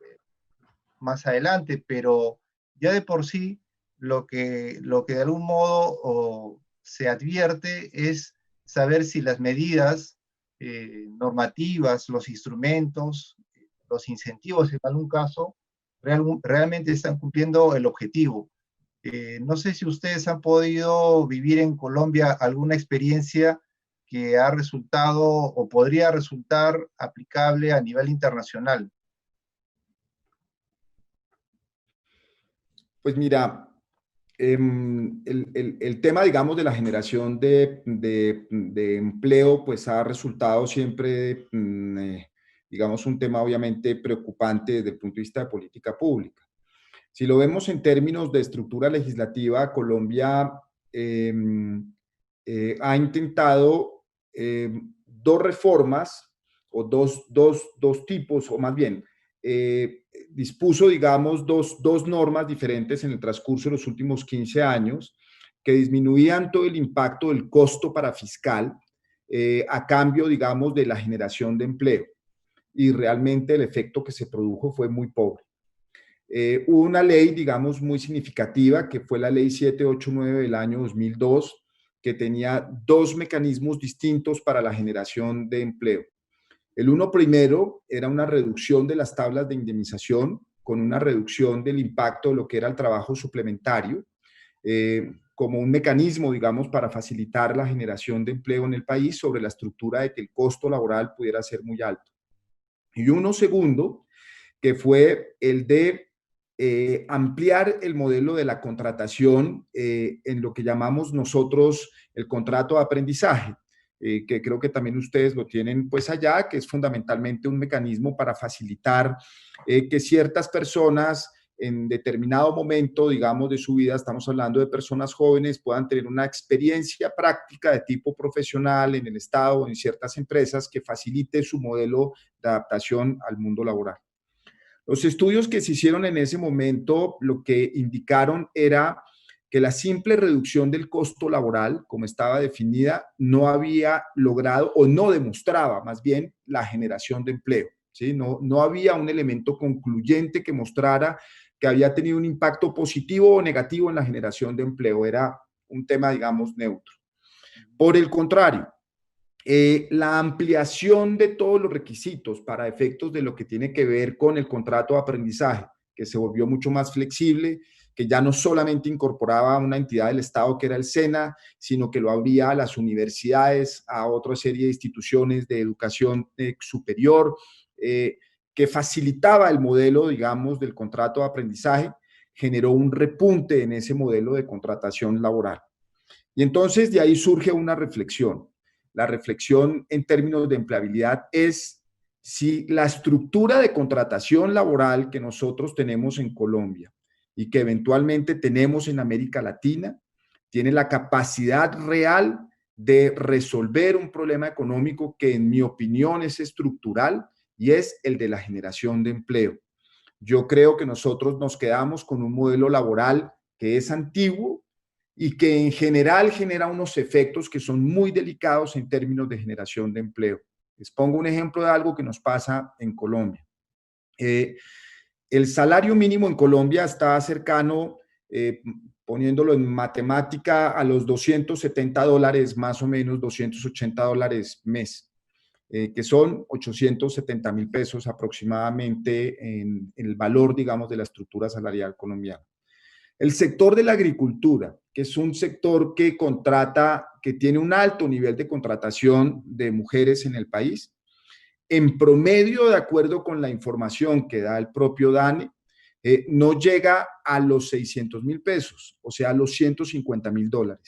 más adelante, pero ya de por sí lo que de algún modo se advierte es saber si las medidas normativas, los instrumentos, los incentivos en algún caso, realmente están cumpliendo el objetivo. No sé si ustedes han podido vivir en Colombia alguna experiencia que ha resultado o podría resultar aplicable a nivel internacional. Pues mira, el tema, digamos, de la generación de empleo, pues ha resultado siempre, digamos, un tema obviamente preocupante desde el punto de vista de política pública. Si lo vemos en términos de estructura legislativa, Colombia eh, ha intentado dos reformas o dos tipos, o más bien, dispuso, digamos, dos normas diferentes en el transcurso de los últimos 15 años que disminuían todo el impacto del costo para fiscal a cambio, digamos, de la generación de empleo. Y realmente el efecto que se produjo fue muy pobre. Hubo una ley, digamos, muy significativa, que fue la ley 789 del año 2002, que tenía dos mecanismos distintos para la generación de empleo. El uno primero era una reducción de las tablas de indemnización con una reducción del impacto de lo que era el trabajo suplementario, como un mecanismo, digamos, para facilitar la generación de empleo en el país sobre la estructura de que el costo laboral pudiera ser muy alto. Y uno segundo, que fue el de ampliar el modelo de la contratación en lo que llamamos nosotros el contrato de aprendizaje, que creo que también ustedes lo tienen pues allá, que es fundamentalmente un mecanismo para facilitar que ciertas personas en determinado momento, digamos, de su vida, estamos hablando de personas jóvenes, puedan tener una experiencia práctica de tipo profesional en el Estado o en ciertas empresas que facilite su modelo de adaptación al mundo laboral. Los estudios que se hicieron en ese momento lo que indicaron era que la simple reducción del costo laboral, como estaba definida, no había logrado o no demostraba más bien la generación de empleo. ¿Sí? No había un elemento concluyente que mostrara que había tenido un impacto positivo o negativo en la generación de empleo. Era un tema, digamos, neutro. Por el contrario, la ampliación de todos los requisitos para efectos de lo que tiene que ver con el contrato de aprendizaje, que se volvió mucho más flexible, que ya no solamente incorporaba a una entidad del Estado que era el SENA, sino que lo abría a las universidades, a otra serie de instituciones de educación superior, que facilitaba el modelo, digamos, del contrato de aprendizaje, generó un repunte en ese modelo de contratación laboral. Y entonces de ahí surge una reflexión. La reflexión en términos de empleabilidad es si la estructura de contratación laboral que nosotros tenemos en Colombia y que eventualmente tenemos en América Latina tiene la capacidad real de resolver un problema económico que en mi opinión es estructural y es el de la generación de empleo. Yo creo que nosotros nos quedamos con un modelo laboral que es antiguo y que en general genera unos efectos que son muy delicados en términos de generación de empleo. Les pongo un ejemplo de algo que nos pasa en Colombia. El salario mínimo en Colombia está cercano, poniéndolo en matemática, a los $270, más o menos $280 mes, que son 870.000 pesos aproximadamente en el valor, digamos, de la estructura salarial colombiana. El sector de la agricultura, que es un sector que contrata, que tiene un alto nivel de contratación de mujeres en el país, en promedio, de acuerdo con la información que da el propio DANE, no llega a los 600.000 pesos, o sea, a los $150.000.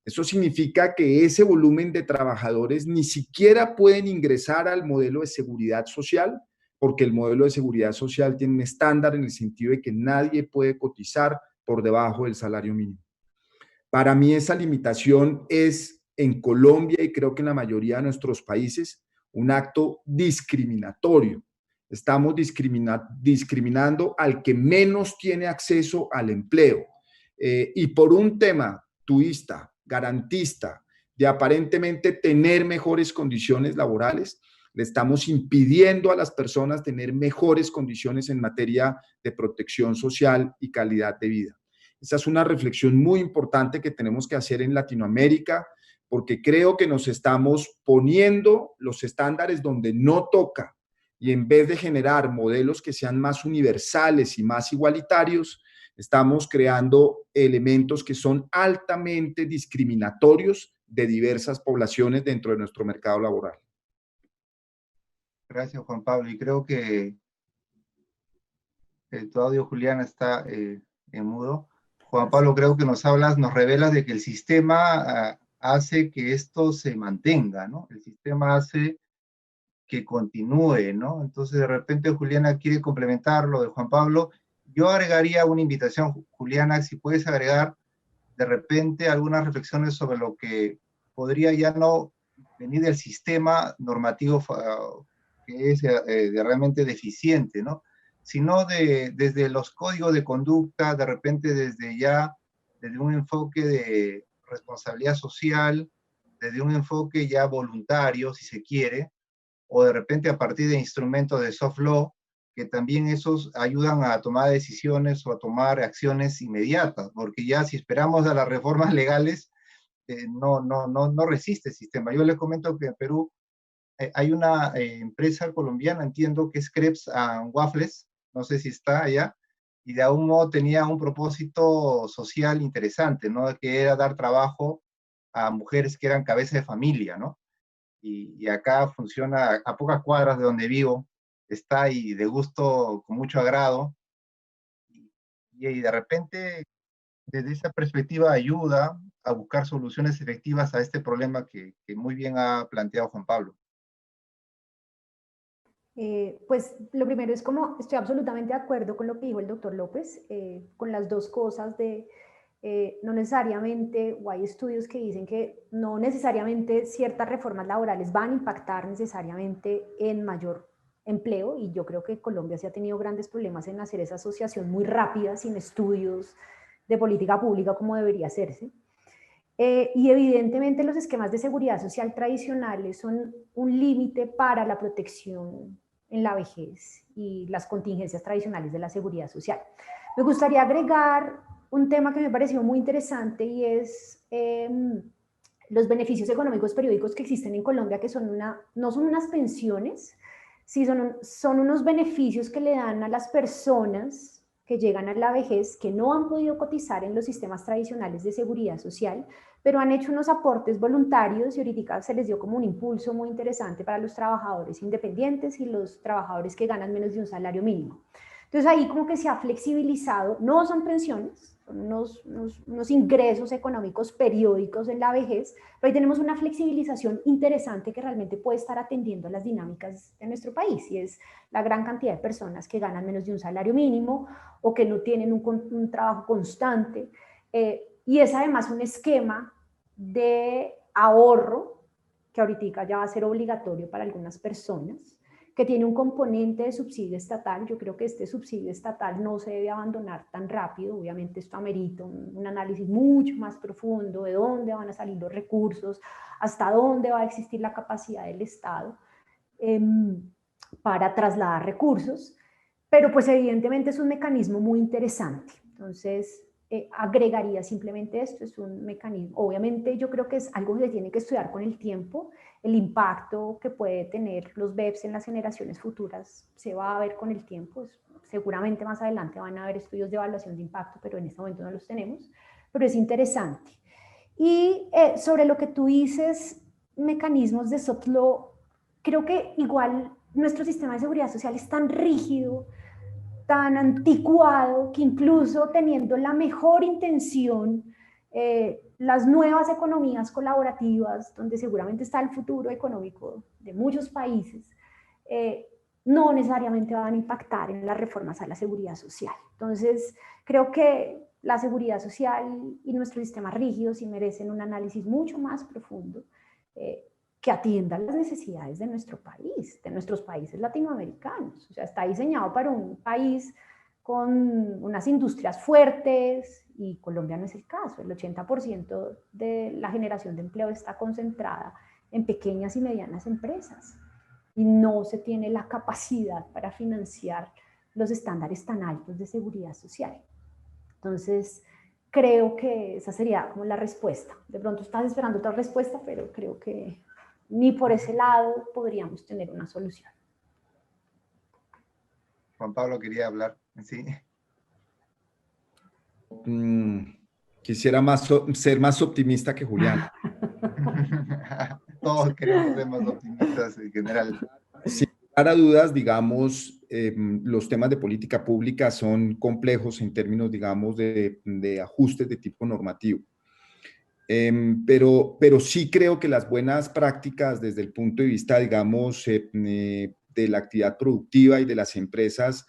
Eso significa que ese volumen de trabajadores ni siquiera pueden ingresar al modelo de seguridad social, porque el modelo de seguridad social tiene un estándar en el sentido de que nadie puede cotizar por debajo del salario mínimo. Para mí esa limitación es en Colombia y creo que en la mayoría de nuestros países un acto discriminatorio. Estamos discriminando al que menos tiene acceso al empleo. Y por un tema tuista, garantista, de aparentemente tener mejores condiciones laborales, le estamos impidiendo a las personas tener mejores condiciones en materia de protección social y calidad de vida. Esa es una reflexión muy importante que tenemos que hacer en Latinoamérica, porque creo que nos estamos poniendo los estándares donde no toca, y en vez de generar modelos que sean más universales y más igualitarios, estamos creando elementos que son altamente discriminatorios de diversas poblaciones dentro de nuestro mercado laboral. Gracias, Juan Pablo. Y creo que tu audio, Julián, está en mudo. Juan Pablo, creo que nos hablas, nos revelas de que el sistema hace que esto se mantenga, ¿no? El sistema hace que continúe, ¿no? Entonces, de repente, Juliana quiere complementar lo de Juan Pablo. Yo agregaría una invitación, Juliana, si puedes agregar de repente algunas reflexiones sobre lo que podría ya no venir del sistema normativo que es realmente deficiente, ¿no? Sino desde los códigos de conducta, de repente desde un enfoque de responsabilidad social, desde un enfoque ya voluntario, si se quiere, o de repente a partir de instrumentos de soft law, que también esos ayudan a tomar decisiones o a tomar acciones inmediatas, porque ya si esperamos a las reformas legales, no resiste el sistema. Yo les comento que en Perú hay una empresa colombiana, entiendo que es Crepes and Waffles, no sé si está allá, y de algún modo tenía un propósito social interesante, ¿no? Que era dar trabajo a mujeres que eran cabeza de familia, ¿no? Y acá funciona a pocas cuadras de donde vivo, está y de gusto, con mucho agrado. y de repente desde esa perspectiva ayuda a buscar soluciones efectivas a este problema que muy bien ha planteado Juan Pablo. Pues lo primero es como estoy absolutamente de acuerdo con lo que dijo el doctor López, con las dos cosas de no necesariamente, o hay estudios que dicen que no necesariamente ciertas reformas laborales van a impactar necesariamente en mayor empleo, y yo creo que Colombia sí ha tenido grandes problemas en hacer esa asociación muy rápida, sin estudios de política pública como debería hacerse. Y evidentemente los esquemas de seguridad social tradicionales son un límite para la protección en la vejez y las contingencias tradicionales de la seguridad social. Me gustaría agregar un tema que me pareció muy interesante y es los beneficios económicos periódicos que existen en Colombia, que son no son unas pensiones, sí son unos beneficios que le dan a las personas que llegan a la vejez, que no han podido cotizar en los sistemas tradicionales de seguridad social, pero han hecho unos aportes voluntarios y ahorita se les dio como un impulso muy interesante para los trabajadores independientes y los trabajadores que ganan menos de un salario mínimo. Entonces ahí como que se ha flexibilizado, no son pensiones, son unos ingresos económicos periódicos en la vejez, pero ahí tenemos una flexibilización interesante que realmente puede estar atendiendo a las dinámicas de nuestro país, y es la gran cantidad de personas que ganan menos de un salario mínimo o que no tienen un trabajo constante, y es además un esquema de ahorro que ahorita ya va a ser obligatorio para algunas personas, que tiene un componente de subsidio estatal. Yo creo que este subsidio estatal no se debe abandonar tan rápido. Obviamente esto amerita un análisis mucho más profundo de dónde van a salir los recursos, hasta dónde va a existir la capacidad del Estado para trasladar recursos, pero pues evidentemente es un mecanismo muy interesante. Entonces, agregaría simplemente esto, es un mecanismo, obviamente yo creo que es algo que se tiene que estudiar con el tiempo, el impacto que puede tener los BEPS en las generaciones futuras se va a ver con el tiempo, seguramente más adelante van a haber estudios de evaluación de impacto, pero en este momento no los tenemos, pero es interesante. Y sobre lo que tú dices, mecanismos de soft law, creo que igual nuestro sistema de seguridad social es tan rígido, tan anticuado, que incluso teniendo la mejor intención, las nuevas economías colaborativas, donde seguramente está el futuro económico de muchos países, no necesariamente van a impactar en las reformas a la seguridad social. Entonces, creo que la seguridad social y nuestros sistemas rígidos sí merecen un análisis mucho más profundo, que atienda las necesidades de nuestro país, de nuestros países latinoamericanos. O sea, está diseñado para un país con unas industrias fuertes, y Colombia no es el caso. El 80% de la generación de empleo está concentrada en pequeñas y medianas empresas, y no se tiene la capacidad para financiar los estándares tan altos de seguridad social. Entonces, creo que esa sería como la respuesta. De pronto estás esperando otra respuesta, pero creo que ni por ese lado podríamos tener una solución. Juan Pablo quería hablar, ¿sí? Quisiera ser más optimista que Julián. Todos queremos ser más optimistas en general. Sin lugar a dudas, digamos, los temas de política pública son complejos en términos, digamos, de ajustes de tipo normativo. Pero sí creo que las buenas prácticas desde el punto de vista, digamos, de la actividad productiva y de las empresas,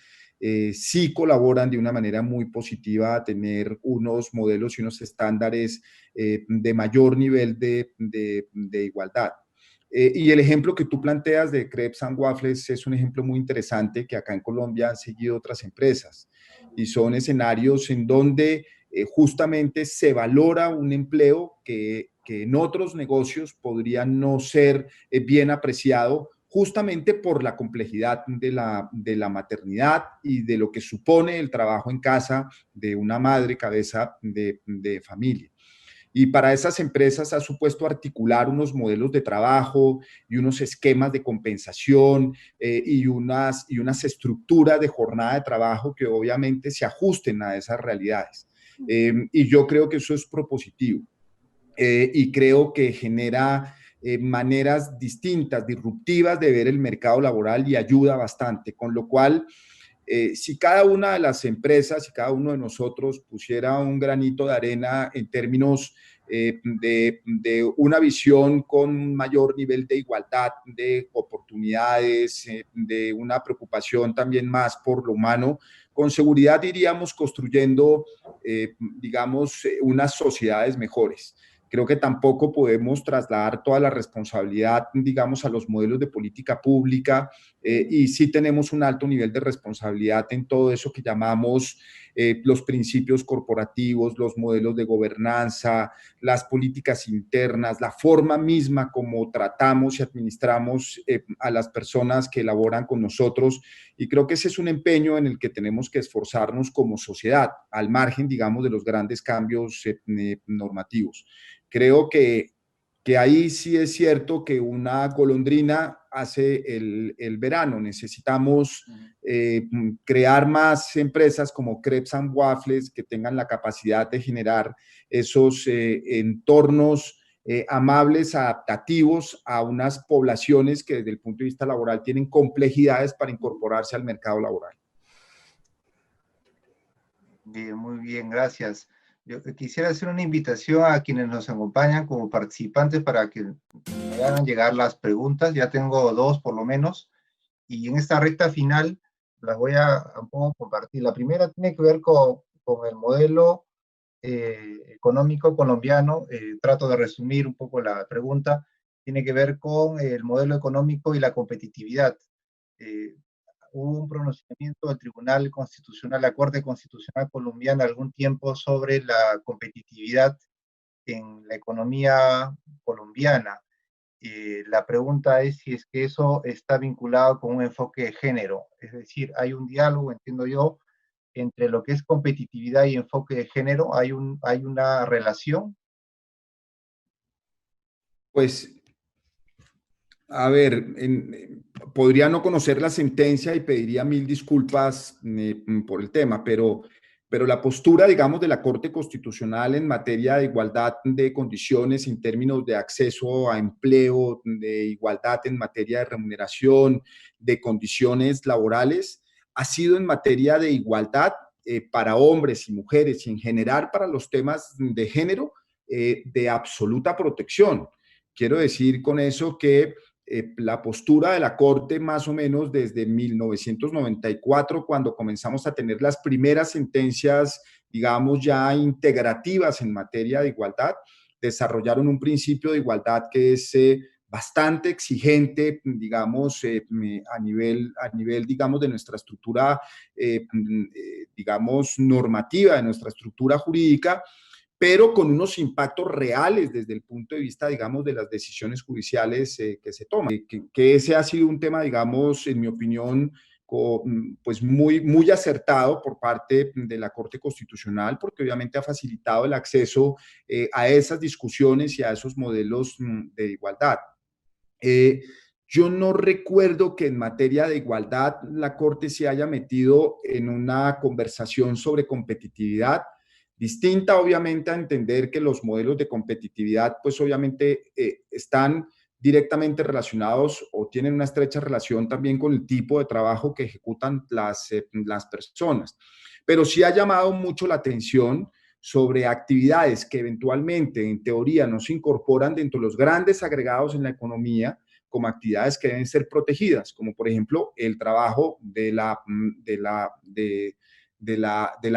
sí colaboran de una manera muy positiva a tener unos modelos y unos estándares de mayor nivel de igualdad. Y el ejemplo que tú planteas de Crepes and Waffles es un ejemplo muy interesante que acá en Colombia han seguido otras empresas, y son escenarios en donde justamente se valora un empleo que en otros negocios podría no ser bien apreciado, justamente por la complejidad de la maternidad y de lo que supone el trabajo en casa de una madre cabeza de familia. Y para esas empresas ha supuesto articular unos modelos de trabajo y unos esquemas de compensación y unas estructuras de jornada de trabajo que obviamente se ajusten a esas realidades. Y yo creo que eso es propositivo y creo que genera maneras distintas, disruptivas de ver el mercado laboral, y ayuda bastante, con lo cual Si cada una de las empresas y cada uno de nosotros pusiera un granito de arena en términos de una visión con un mayor nivel de igualdad, de oportunidades, de una preocupación también más por lo humano, con seguridad iríamos construyendo, digamos, unas sociedades mejores. Creo que tampoco podemos trasladar toda la responsabilidad, digamos, a los modelos de política pública, y sí tenemos un alto nivel de responsabilidad en todo eso que llamamos los principios corporativos, los modelos de gobernanza, las políticas internas, la forma misma como tratamos y administramos a las personas que elaboran con nosotros. Y creo que ese es un empeño en el que tenemos que esforzarnos como sociedad, al margen, digamos, de los grandes cambios normativos. Creo que ahí sí es cierto que una golondrina hace el verano. Necesitamos crear más empresas como Crepes and Waffles que tengan la capacidad de generar esos entornos amables, adaptativos a unas poblaciones que desde el punto de vista laboral tienen complejidades para incorporarse al mercado laboral. Bien, muy bien, gracias. Yo quisiera hacer una invitación a quienes nos acompañan como participantes para que me hagan llegar las preguntas. Ya tengo dos por lo menos, y en esta recta final las voy a un poco compartir. La primera tiene que ver con el modelo económico colombiano. Trato de resumir un poco la pregunta. Tiene que ver con el modelo económico y la competitividad. Eh, Hubo un pronunciamiento del Tribunal Constitucional, la Corte Constitucional colombiana, algún tiempo sobre la competitividad en la economía colombiana. La pregunta es si es que eso está vinculado con un enfoque de género. Es decir, hay un diálogo, entiendo yo, entre lo que es competitividad y enfoque de género. Hay una relación. Pues, a ver, podría no conocer la sentencia y pediría mil disculpas por el tema, pero la postura, digamos, de la Corte Constitucional en materia de igualdad de condiciones en términos de acceso a empleo, de igualdad en materia de remuneración, de condiciones laborales, ha sido en materia de igualdad para hombres y mujeres y en general para los temas de género de absoluta protección. Quiero decir con eso que la postura de la Corte más o menos desde 1994, cuando comenzamos a tener las primeras sentencias, digamos, ya integrativas en materia de igualdad, desarrollaron un principio de igualdad que es bastante exigente, digamos, a nivel, digamos, de nuestra estructura, digamos, normativa, de nuestra estructura jurídica, pero con unos impactos reales desde el punto de vista, digamos, de las decisiones judiciales que se toman. Que ese ha sido un tema, digamos, en mi opinión, pues muy acertado por parte de la Corte Constitucional, porque obviamente ha facilitado el acceso a esas discusiones y a esos modelos de igualdad. Yo no recuerdo que en materia de igualdad la Corte se haya metido en una conversación sobre competitividad, distinta obviamente a entender que los modelos de competitividad pues obviamente están directamente relacionados o tienen una estrecha relación también con el tipo de trabajo que ejecutan las personas. Pero sí ha llamado mucho la atención sobre actividades que eventualmente, en teoría, no se incorporan dentro de los grandes agregados en la economía como actividades que deben ser protegidas, como por ejemplo el trabajo de la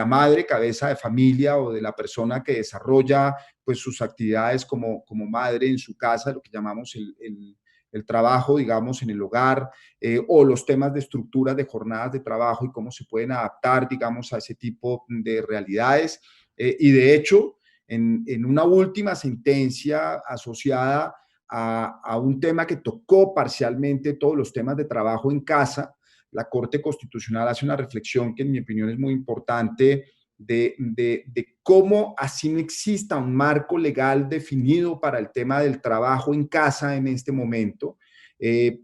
madre cabeza de familia o de la persona que desarrolla pues sus actividades como madre en su casa, lo que llamamos el trabajo, digamos, en el hogar, o los temas de estructuras de jornadas de trabajo y cómo se pueden adaptar, digamos, a ese tipo de realidades. Y de hecho, en una última sentencia asociada a un tema que tocó parcialmente todos los temas de trabajo en casa, la Corte Constitucional hace una reflexión que en mi opinión es muy importante de cómo así no exista un marco legal definido para el tema del trabajo en casa en este momento.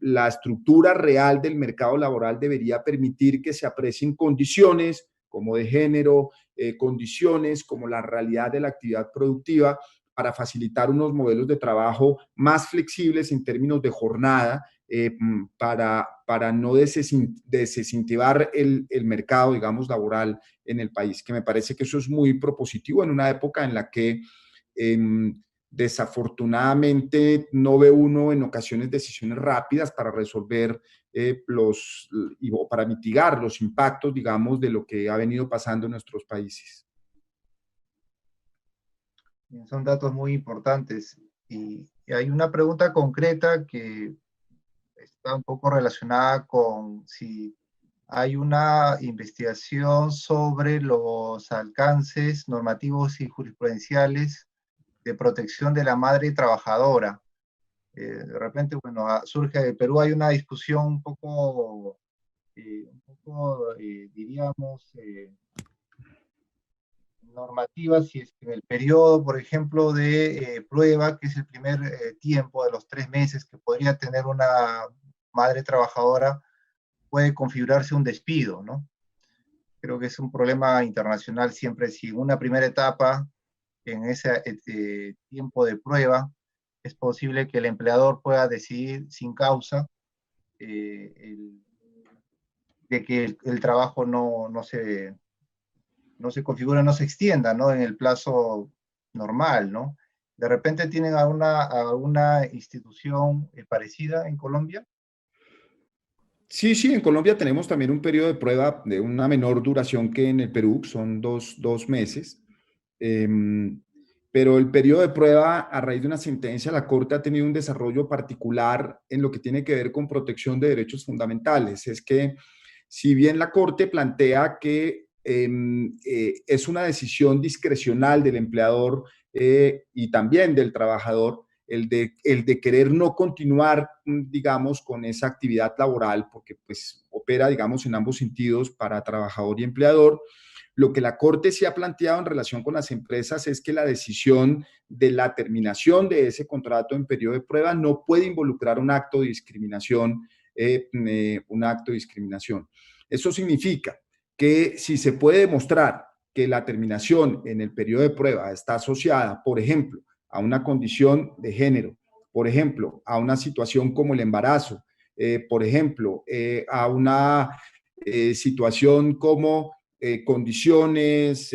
La estructura real del mercado laboral debería permitir que se aprecien condiciones como de género, condiciones como la realidad de la actividad productiva para facilitar unos modelos de trabajo más flexibles en términos de jornada para no desincentivar el mercado, digamos, laboral en el país, que me parece que eso es muy propositivo en una época en la que desafortunadamente no ve uno en ocasiones decisiones rápidas para resolver o para mitigar los impactos, digamos, de lo que ha venido pasando en nuestros países. Son datos muy importantes. Y hay una pregunta concreta que está un poco relacionada con si hay una investigación sobre los alcances normativos y jurisprudenciales de protección de la madre trabajadora. De repente, bueno, surge de Perú, hay una discusión diríamos, normativa, si es que en el periodo, por ejemplo, de prueba, que es el primer tiempo de los 3 meses que podría tener una madre trabajadora, puede configurarse un despido, ¿no? Creo que es un problema internacional siempre, si en una primera etapa, en ese tiempo de prueba, es posible que el empleador pueda decidir sin causa de que el trabajo no se configura, no se extienda, ¿no? En el plazo normal, ¿no? ¿De repente tienen alguna institución parecida en Colombia? Sí, sí, en Colombia tenemos también un periodo de prueba de una menor duración que en el Perú, son dos meses. Pero el periodo de prueba, a raíz de una sentencia, la Corte ha tenido un desarrollo particular en lo que tiene que ver con protección de derechos fundamentales. Es que, si bien la Corte plantea que es una decisión discrecional del empleador y también del trabajador, el de querer no continuar, digamos, con esa actividad laboral, porque pues opera, digamos, en ambos sentidos para trabajador y empleador. Lo que la Corte sí ha planteado en relación con las empresas es que la decisión de la terminación de ese contrato en periodo de prueba no puede involucrar un acto de discriminación, Eso significa que si se puede demostrar que la terminación en el periodo de prueba está asociada, por ejemplo, a una condición de género, por ejemplo, a una situación como el embarazo, por ejemplo, a una situación como condiciones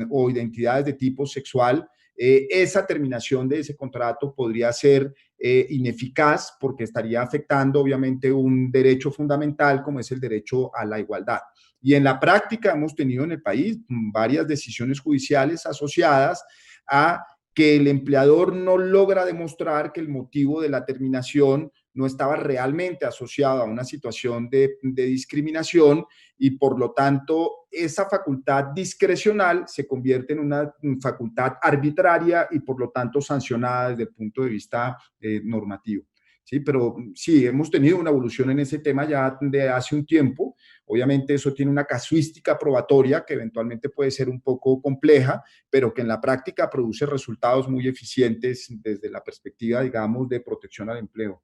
o identidades de tipo sexual, esa terminación de ese contrato podría ser ineficaz porque estaría afectando obviamente un derecho fundamental como es el derecho a la igualdad. Y en la práctica hemos tenido en el país varias decisiones judiciales asociadas a que el empleador no logra demostrar que el motivo de la terminación no estaba realmente asociado a una situación de discriminación y por lo tanto esa facultad discrecional se convierte en una facultad arbitraria y por lo tanto sancionada desde el punto de vista normativo. Sí, pero sí, hemos tenido una evolución en ese tema ya de hace un tiempo. Obviamente eso tiene una casuística probatoria que eventualmente puede ser un poco compleja, pero que en la práctica produce resultados muy eficientes desde la perspectiva, digamos, de protección al empleo.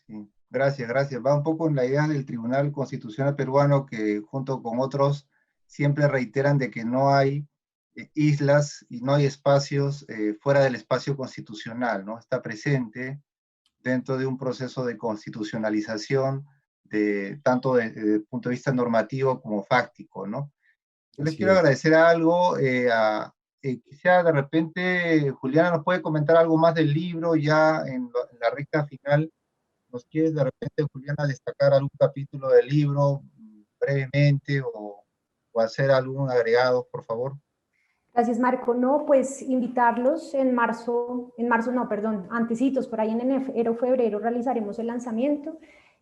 Sí, gracias, gracias. Va un poco en la idea del Tribunal Constitucional peruano que junto con otros siempre reiteran de que no hay islas y no hay espacios fuera del espacio constitucional, ¿no? Está presente dentro de un proceso de constitucionalización tanto desde el punto de vista normativo como fáctico, ¿no? Yo les Así quiero es. agradecer algo, quizá de repente Juliana nos puede comentar algo más del libro ya en la recta final. ¿Nos quieres de repente, Juliana, destacar algún capítulo del libro brevemente o hacer algún agregado, por favor? Gracias, Marco. No, pues invitarlos en marzo no, perdón, antecitos, por ahí en enero, febrero realizaremos el lanzamiento.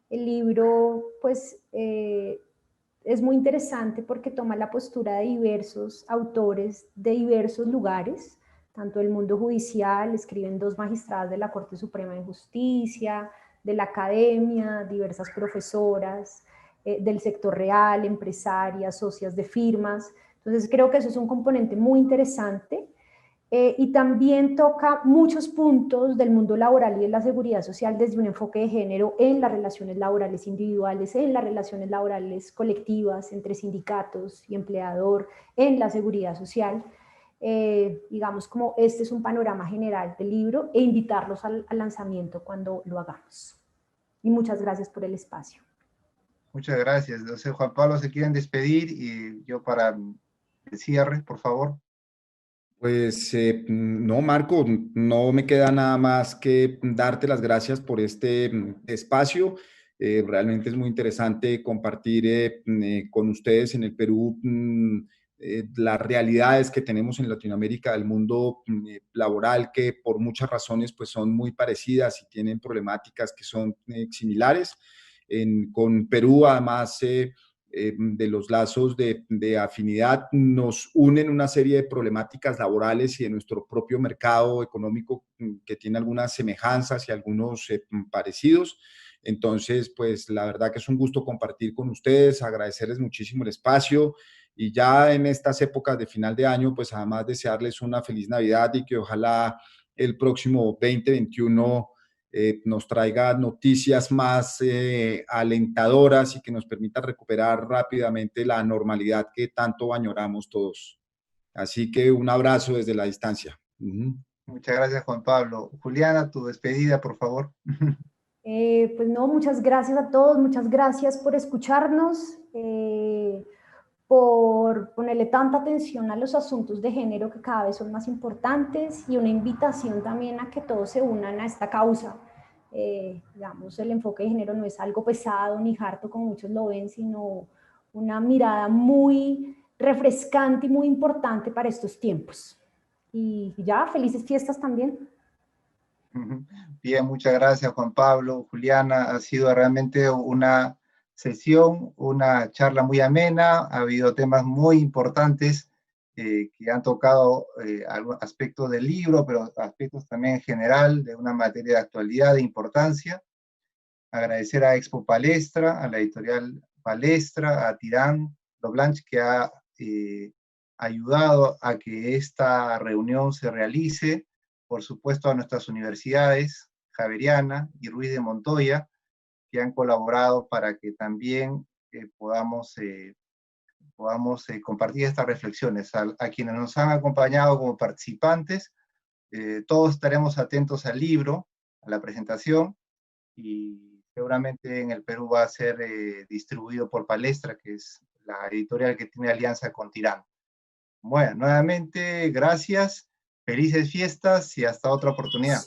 El libro, pues, es muy interesante porque toma la postura de diversos autores de diversos lugares, tanto del mundo judicial, escriben 2 magistradas de la Corte Suprema de Justicia, de la academia, diversas profesoras, del sector real, empresarias, socias de firmas. Entonces creo que eso es un componente muy interesante y también toca muchos puntos del mundo laboral y de la seguridad social desde un enfoque de género en las relaciones laborales individuales, en las relaciones laborales colectivas entre sindicatos y empleador, en la seguridad social. digamos, como este es un panorama general del libro, e invitarlos al lanzamiento cuando lo hagamos. Y muchas gracias por el espacio. Muchas gracias. Entonces, Juan Pablo, se quieren despedir y yo para el cierre, por favor. Pues no, Marco, no me queda nada más que darte las gracias por este espacio. Realmente es muy interesante compartir con ustedes en el Perú las realidades que tenemos en Latinoamérica del mundo laboral, que por muchas razones pues son muy parecidas y tienen problemáticas que son similares. Con Perú, además, de los lazos de afinidad, nos unen una serie de problemáticas laborales y de nuestro propio mercado económico que tiene algunas semejanzas y algunos parecidos. Entonces, pues la verdad que es un gusto compartir con ustedes, agradecerles muchísimo el espacio y ya en estas épocas de final de año, pues además desearles una feliz Navidad y que ojalá el próximo 2021 nos traiga noticias más alentadoras y que nos permita recuperar rápidamente la normalidad que tanto añoramos todos. Así que un abrazo desde la distancia. Muchas gracias, Juan Pablo. Juliana, tu despedida, por favor. Pues no, muchas gracias a todos, muchas gracias por escucharnos, por ponerle tanta atención a los asuntos de género que cada vez son más importantes, y una invitación también a que todos se unan a esta causa. Digamos, el enfoque de género no es algo pesado ni harto como muchos lo ven, sino una mirada muy refrescante y muy importante para estos tiempos. Y ya, felices fiestas también. Bien, muchas gracias, Juan Pablo, Juliana. Ha sido realmente una sesión, una charla muy amena. Ha habido temas muy importantes que han tocado algunos aspectos del libro, pero aspectos también en general de una materia de actualidad, de importancia. Agradecer a Expo Palestra, a la editorial Palestra, a Tirán Loblanch, que ha ayudado a que esta reunión se realice. Por supuesto, a nuestras universidades, Javeriana y Ruiz de Montoya, que han colaborado para que también podamos compartir estas reflexiones. A quienes nos han acompañado como participantes, todos estaremos atentos al libro, a la presentación, y seguramente en el Perú va a ser distribuido por Palestra, que es la editorial que tiene alianza con Tirán. Bueno, nuevamente, gracias, felices fiestas y hasta otra oportunidad.